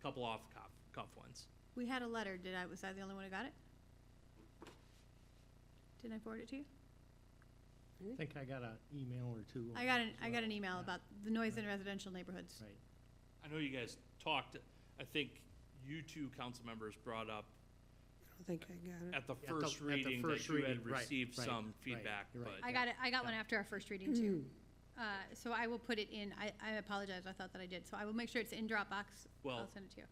Couple off-cuff ones. We had a letter, was I the only one who got it? Didn't I forward it to you? I think I got an email or two. I got an email about the noise in residential neighborhoods. Right. I know you guys talked, I think you two council members brought up I don't think I got it. at the At the- first at the reading first that you had reading, right, received right, some right, feedback, you're but right. I got one after our first reading too. So I will put it in, I apologize, I thought that I did. So I will make sure it's in Dropbox. Well- I'll send it to you.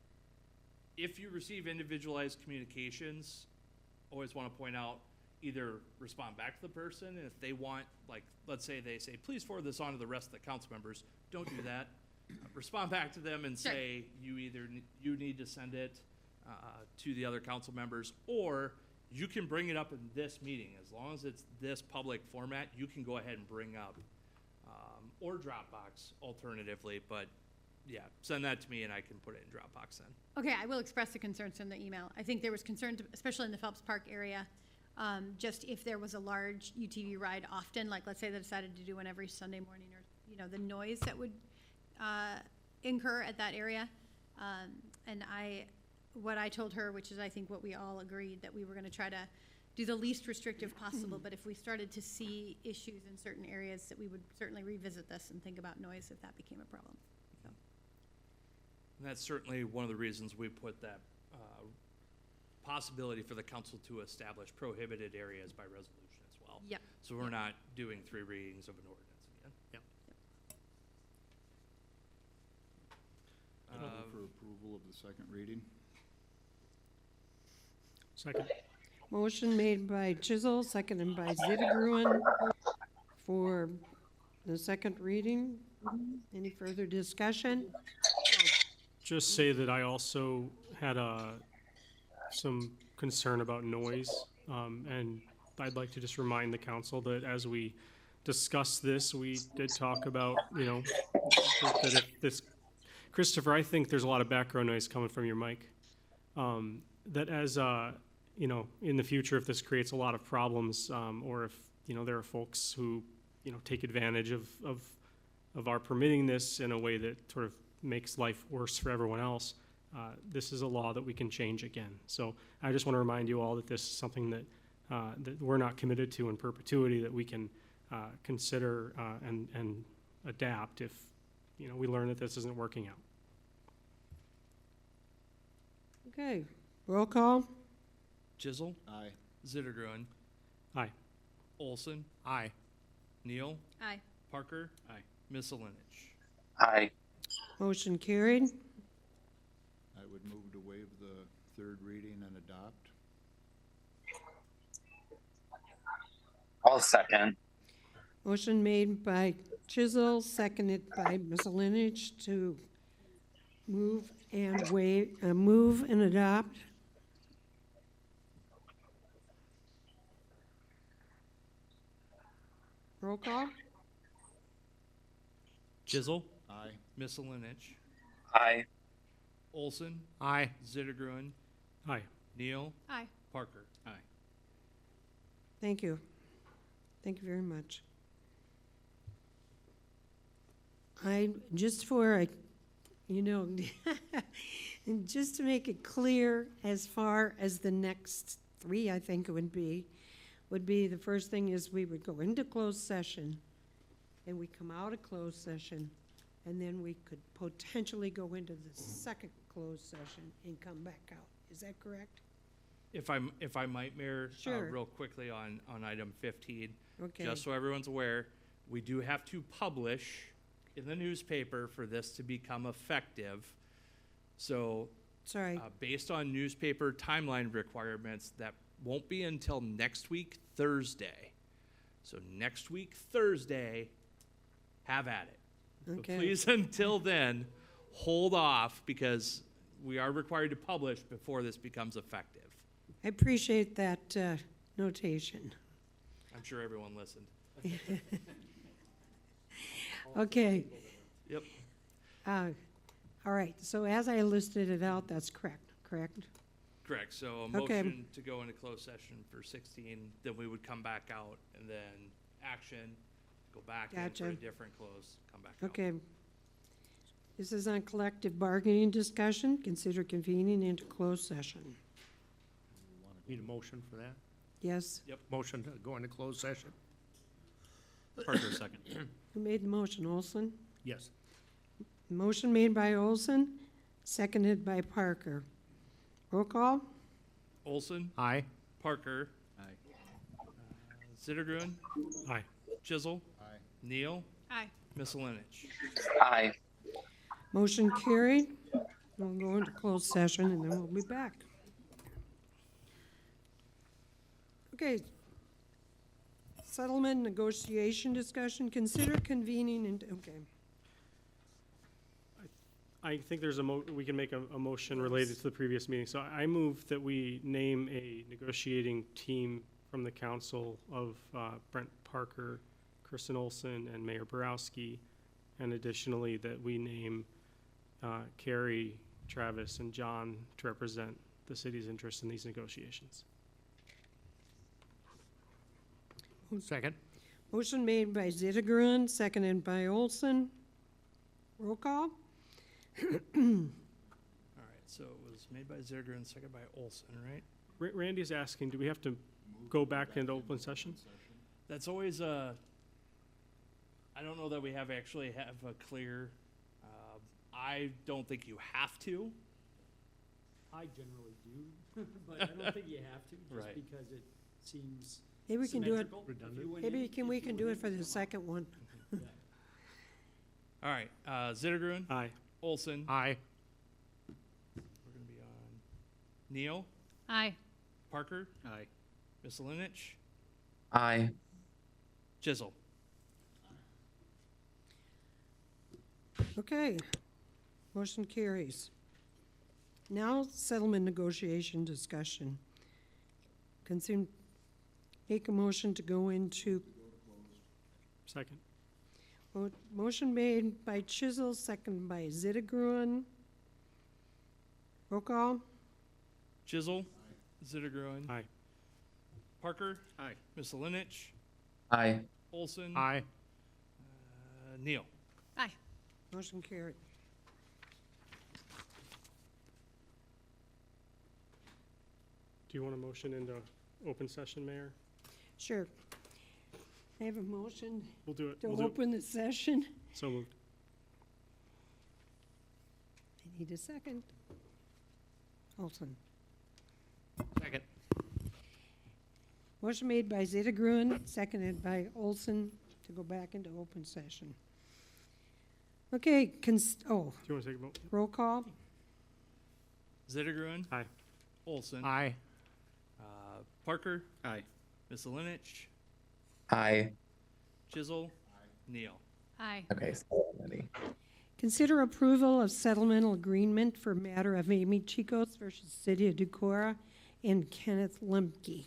if you receive individualized communications, always want to point out, either respond back to the person, and if they want, like, let's say they say, please forward this on to the rest of the council members, don't do that. Respond back to them and Sure. say, you need to send it to the other council members, or you can bring it up in this meeting. As long as it's this public format, you can go ahead and bring up, or Dropbox alternatively, but yeah, send that to me and I can put it in Dropbox then. Okay, I will express the concerns in the email. I think there was concern, especially in the Phelps Park area, just if there was a large UTV ride often, like let's say they decided to do one every Sunday morning, or, the noise that would incur at that area. And what I told her, which is I think what we all agreed, that we were gonna try to do the least restrictive possible, but if we started to see issues in certain areas, that we would certainly revisit this and think about noise if that became a problem. So. And that's certainly one of the reasons we put that possibility for the council to establish prohibited areas by resolution as well. Yep. So we're not doing 3 readings of an ordinance again. Yep. Move for approval of the second reading. Second. Motion made by Chisel, seconded by Zittergruen for the second reading. Any further discussion? Just say that I also had some concern about noise, and I'd like to just remind the council that as we discussed this, we did talk about, that if this, Christopher, I think there's a lot of background noise coming from your mic. That as, in the future, if this creates a lot of problems, or if, there are folks who, take advantage of our permitting this in a way that sort of makes life worse for everyone else, this is a law that we can change again. So I just want to remind you all that this is something that we're not committed to in perpetuity, that we can consider and adapt if we learn that this isn't working out. Okay, roll call. Chisel, Aye. Zittergruen, Aye. Olson, Aye. Neal, Aye. Parker, Aye. Miscelinich. Aye. Motion carried. I would move to waive the third reading and adopt. I'll second. Motion made by Chisel, seconded by Miscelinich to move and adopt. Roll call. Chisel, Aye. Miscelinich, Aye. Olson, Aye. Zittergruen, Aye. Neal, Aye. Parker. Aye. Thank you. Thank you very much. Just to make it clear as far as the next 3, I think it would be, would be, the first thing is we would go into closed session, and we come out of closed session, and then we could potentially go into the second closed session and come back out. Is that correct? If I might, Mayor, Sure. real quickly on item 15, Okay. just so everyone's aware, we do have to publish in the newspaper for this to become effective. So, Sorry. based on newspaper timeline requirements, that won't be until next week, Thursday. So next week, Thursday, have at it. But Okay. please, until then, hold off because we are required to publish before this becomes effective. I appreciate that notation. I'm sure everyone listened. Okay. Yep. All right, so as I listed it out, that's correct? Correct. So a Okay. motion to go into closed session for 16, then we would come back out and then action, go back in for a Gotcha. different close, come back out. Okay. This is on collective bargaining discussion. Consider convening into closed session. Need a motion for that? Yes? Motion to go into closed session? Parker, second. Who made the motion? Olson? Yes. Motion made by Olson, seconded by Parker. Roll call? Olson, Aye. Parker, Aye. Zittergruen, Aye. Chisel, Aye. Neal, Aye. Miscelinich. Aye. Motion carried. We'll go into closed session and then we'll be back. Okay. Settlement negotiation discussion. Consider convening into, okay. I think there's we can make a motion related to the previous meeting. So I move that we name a negotiating team from the council of Brent Parker, Kristen Olson, and Mayor Borowski. And additionally, that we name Carrie, Travis, and John to represent the city's interest in these negotiations. Second? Motion made by Zittergruen, seconded by Olson. Roll call? All right, so it was made by Zittergruen, second by Olson, right? Randy's asking, do we have to go back into open session? That's always I don't know that we actually have a clear, I don't think you have to. I generally do, but I don't think you have to, just Right. because it seems Maybe we can do it, symmetrical. If you went maybe in- we if can you do went it for in, the second one. All right, Zittergruen, Aye. Olson, Aye. we're gonna be on Neal, Aye. Parker, Aye. Miscelinich, Aye. Chisel. Okay, motion carries. Now settlement negotiation discussion. Make a motion to go into, Second. motion made by Chisel, second by Zittergruen. Roll call? Chisel, Zittergruen, Aye. Parker, Aye. Miscelinich, Aye. Olson, Aye. Neal. Aye. Motion carried. Do you want a motion into open session, Mayor? Sure. I have a motion We'll do it. to We'll do it. open the session. So moved. I need a second. Olson. Second. Motion made by Zittergruen, seconded by Olson to go back into open session. Okay, Do you want to take a vote? roll call? Zittergruen, Aye. Olson, Aye. Parker, Aye. Miscelinich, Aye. Chisel, Neal. Aye. Okay, so ready. Consider approval of settlemental agreement for matter of Amy Chicos versus City of Decorah and Kenneth Lemke.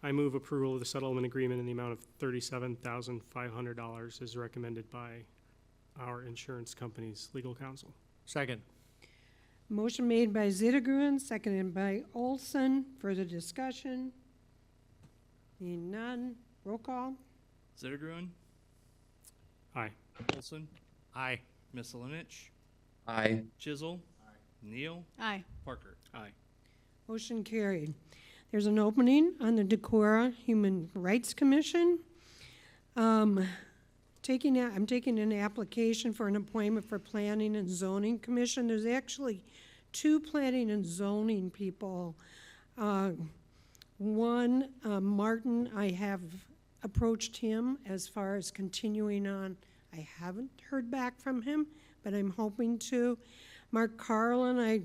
I move approval of the settlement agreement in the amount of $37,500 as recommended by our insurance company's legal counsel. Second. Motion made by Zittergruen, seconded by Olson. Further discussion? Seeing none. Roll call? Zittergruen, Aye. Olson, Aye. Miscelinich, Aye. Chisel, Neal, Aye. Parker. Aye. Motion carried. there's an opening on the Decorah Human Rights Commission. I'm taking an application for an appointment for Planning and Zoning Commission. There's actually 2 planning and zoning people. One, Martin, I have approached him as far as continuing on. I haven't heard back from him, but I'm hoping to. Mark Carlin, I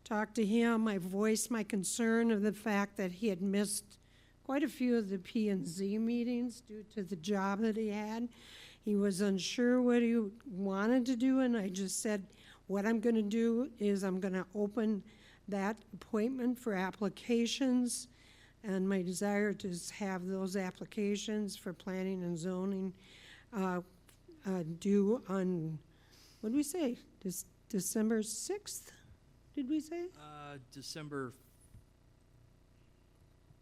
talked to him. I voiced my concern of the fact that he had missed quite a few of the P&Z meetings due to the job that he had. He was unsure what he wanted to do, and I just said, what I'm going to do is I'm going to open that appointment for applications, and my desire to have those applications for planning and zoning due on, what did we say, December 6th, did we say? December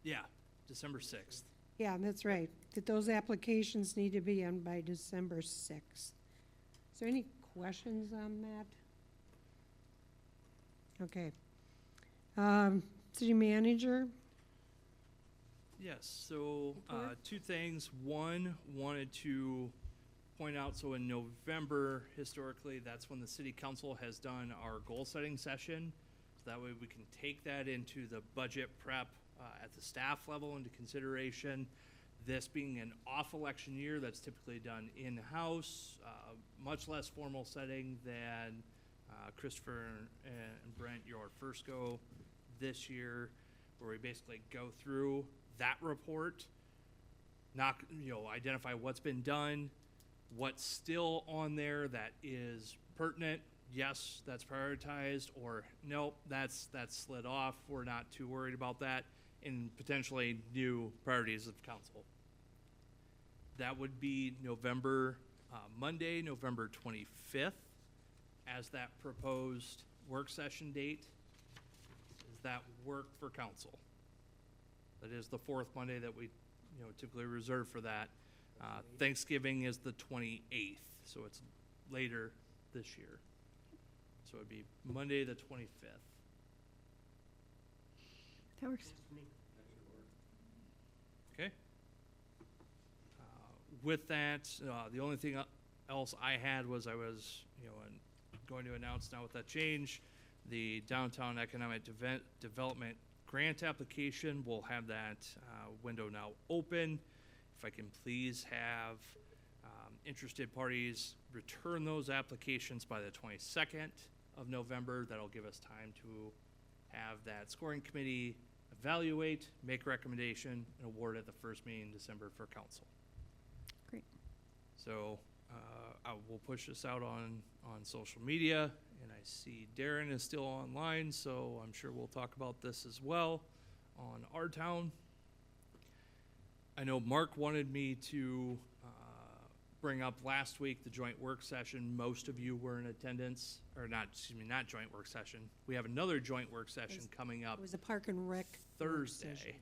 6th. Yeah, that's right, that those applications need to be in by December 6th. Is there any questions on that? Okay. City manager? Yes, so 2 things. One, wanted to point out, so in November, historically, that's when the city council has done our goal-setting session. So that way we can take that into the budget prep at the staff level into consideration. This being an off-election year, that's typically done in-house, much less formal setting than Christopher and Brent, your first go this year, where we basically go through that report, identify what's been done, what's still on there that is pertinent. Yes, that's prioritized, or nope, that's slid off. We're not too worried about that, and potentially new priorities of council. That would be Monday, November 25th, as that proposed work session date. Does that work for council? That is the 4th Monday that we typically reserve for that. Thanksgiving is the 28th, so it's later this year. So it'd be Monday the 25th. That works. Okay. With that, the only thing else I had was I was going to announce now with that change, the Downtown Economic Development Grant application. We'll have that window now open. If I can please have interested parties return those applications by the 22nd of November. That'll give us time to have that scoring committee evaluate, make recommendation, and award at the first meeting in December for council. Great. So I will push this out on social media, and I see Darren is still online, so I'm sure we'll talk about this as well on Our Town. I know Mark wanted me to bring up last week the joint work session. Most of you were in attendance, or not joint work session. We have another joint work session coming up It was a Park and Rec Thursday. session.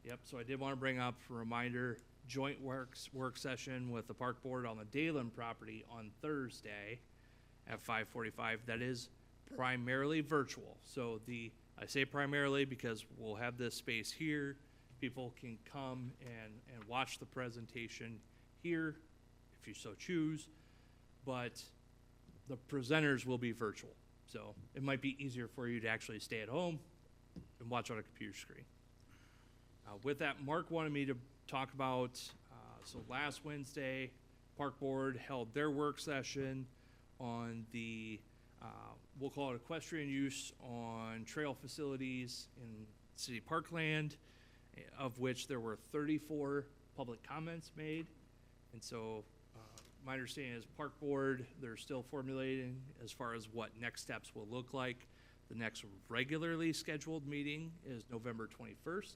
Yep, so I did want to bring up a reminder, joint work session with the park board on the Dalen property on Thursday at 5:45. That is primarily virtual. So I say primarily because we'll have this space here. People can come and watch the presentation here if you so choose, but the presenters will be virtual. So it might be easier for you to actually stay at home and watch on a computer screen. With that, Mark wanted me to talk about, so last Wednesday, Park Board held their work session on the, we'll call it equestrian use on trail facilities in city parkland, of which there were 34 public comments made. And so my understanding is Park Board, they're still formulating as far as what next steps will look like. The next regularly scheduled meeting is November 21st.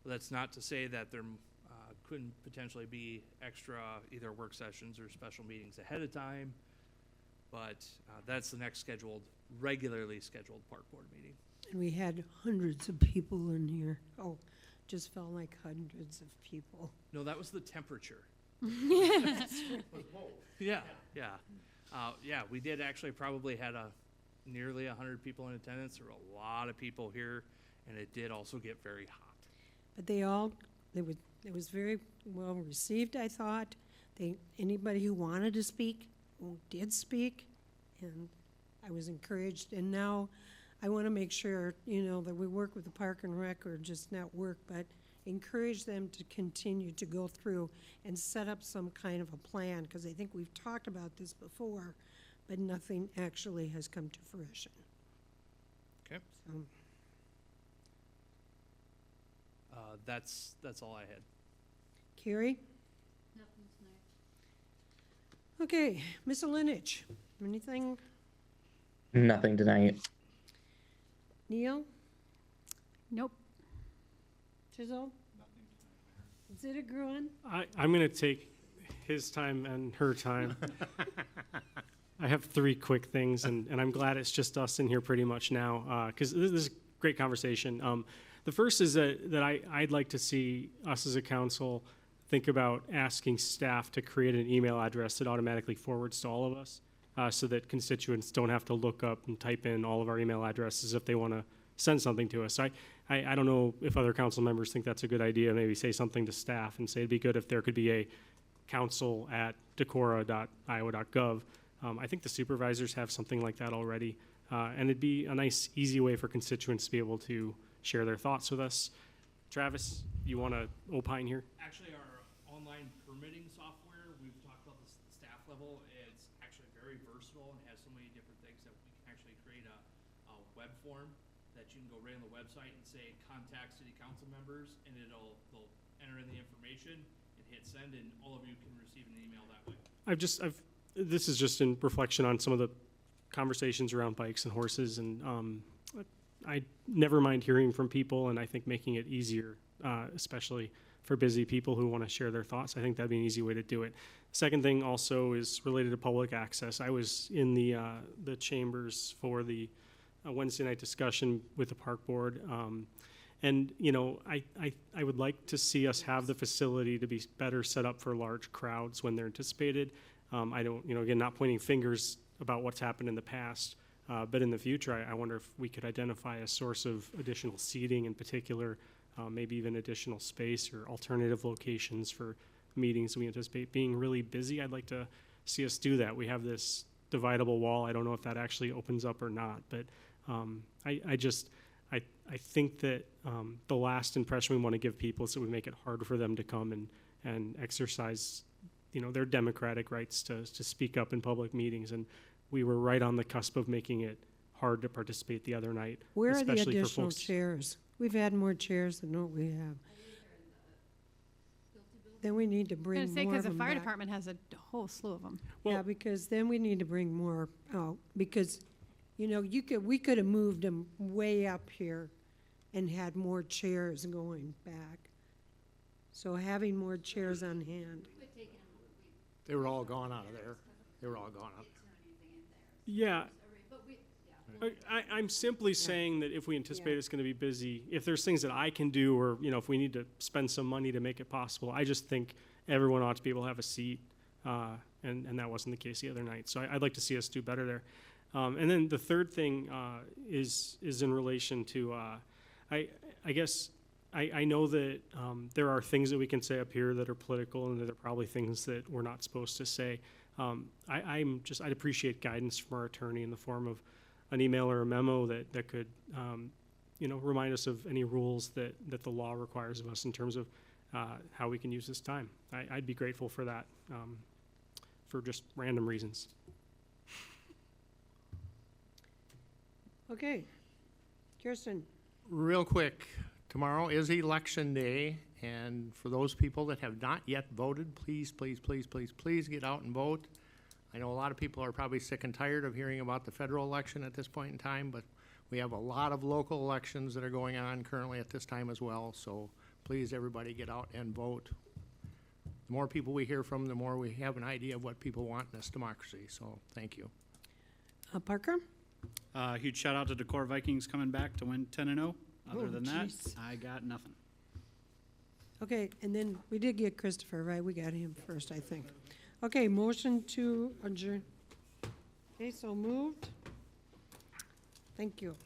But that's not to say that there couldn't potentially be extra either work sessions or special meetings ahead of time. But that's the next regularly scheduled Park Board meeting. And we had hundreds of people in here. Oh, just felt like hundreds of people. No, that was the temperature. Yeah. Yeah, we did actually probably had nearly 100 people in attendance. There were a lot of people here, and it did also get very hot. But it was very well received, I thought. Anybody who wanted to speak, did speak, and I was encouraged. And now I want to make sure, that we work with the Park and Rec, or just not work, but encourage them to continue to go through and set up some kind of a plan, because I think we've talked about this before, but nothing actually has come to fruition. Okay. So, That's all I had. Carrie? Nothing tonight. Okay, Ms. Olenich, anything? Nothing tonight. Neil? Nope. Chisel? Zittergruen? I'm going to take his time and her time. I have 3 quick things, and I'm glad it's just us in here pretty much now, because this is a great conversation. The first is that I'd like to see us as a council think about asking staff to create an email address that automatically forwards to all of us, so that constituents don't have to look up and type in all of our email addresses if they want to send something to us. I don't know if other council members think that's a good idea. Maybe say something to staff and say it'd be good if there could be a council@decorah.iowa.gov. I think the supervisors have something like that already, and it'd be a nice, easy way for constituents to be able to share their thoughts with us. Travis, you want to opine here? Actually, our online permitting software, we've talked about this at the staff level, it's actually very versatile and has so many different things that we can actually create a web form that you can go right on the website and say contact city council members, and they'll enter in the information and hit send, and all of you can receive an email that way. This is just in reflection on some of the conversations around bikes and horses, and I never mind hearing from people, and I think making it easier, especially for busy people who want to share their thoughts, I think that'd be an easy way to do it. Second thing also is related to public access. I was in the chambers for the Wednesday night discussion with the park board, and I would like to see us have the facility to be better set up for large crowds when they're anticipated. I don't, again, not pointing fingers about what's happened in the past, but in the future, I wonder if we could identify a source of additional seating in particular, maybe even additional space or alternative locations for meetings we anticipate being really busy. I'd like to see us do that. We have this dividable wall. I don't know if that actually opens up or not, but I think that the last impression we want to give people is that we make it hard for them to come and exercise their democratic rights to speak up in public meetings, and we were right on the cusp of making it hard to participate the other night. Where are the especially for additional folks. chairs? We've had more chairs than what we have. Then we need to I was bring gonna say, more because of the them fire back. department has a whole slew of them. Yeah, because then we need to bring more out, because, we could have moved them way up here and had more chairs going back. So having more chairs on hand. They were all gone out of there. They were all gone out. Yeah. I'm simply saying that if we anticipate it's going to be busy, if there's things that I can do, or if we need to spend some money to make it possible, I just think everyone ought to be able to have a seat, and that wasn't the case the other night. So I'd like to see us do better there. And then the third thing is in relation to, I guess I know that there are things that we can say up here that are political, and there are probably things that we're not supposed to say. I'd appreciate guidance from our attorney in the form of an email or a memo that could, remind us of any rules that the law requires of us in terms of how we can use this time. I'd be grateful for that, for just random reasons. Okay. Kirsten? Real quick, tomorrow is election day, and for those people that have not yet voted, please, please, please, please, please get out and vote. I know a lot of people are probably sick and tired of hearing about the federal election at this point in time, but we have a lot of local elections that are going on currently at this time as well, so please, everybody, get out and vote. The more people we hear from, the more we have an idea of what people want in this democracy, so thank you. Parker? Huge shout out to Decorah Vikings coming back to win 10-0. Other than that, jeez. I got nothing. Okay, and then we did get Christopher, right? We got him first, I think. Okay, motion to adjourn. Okay, so moved. Thank you.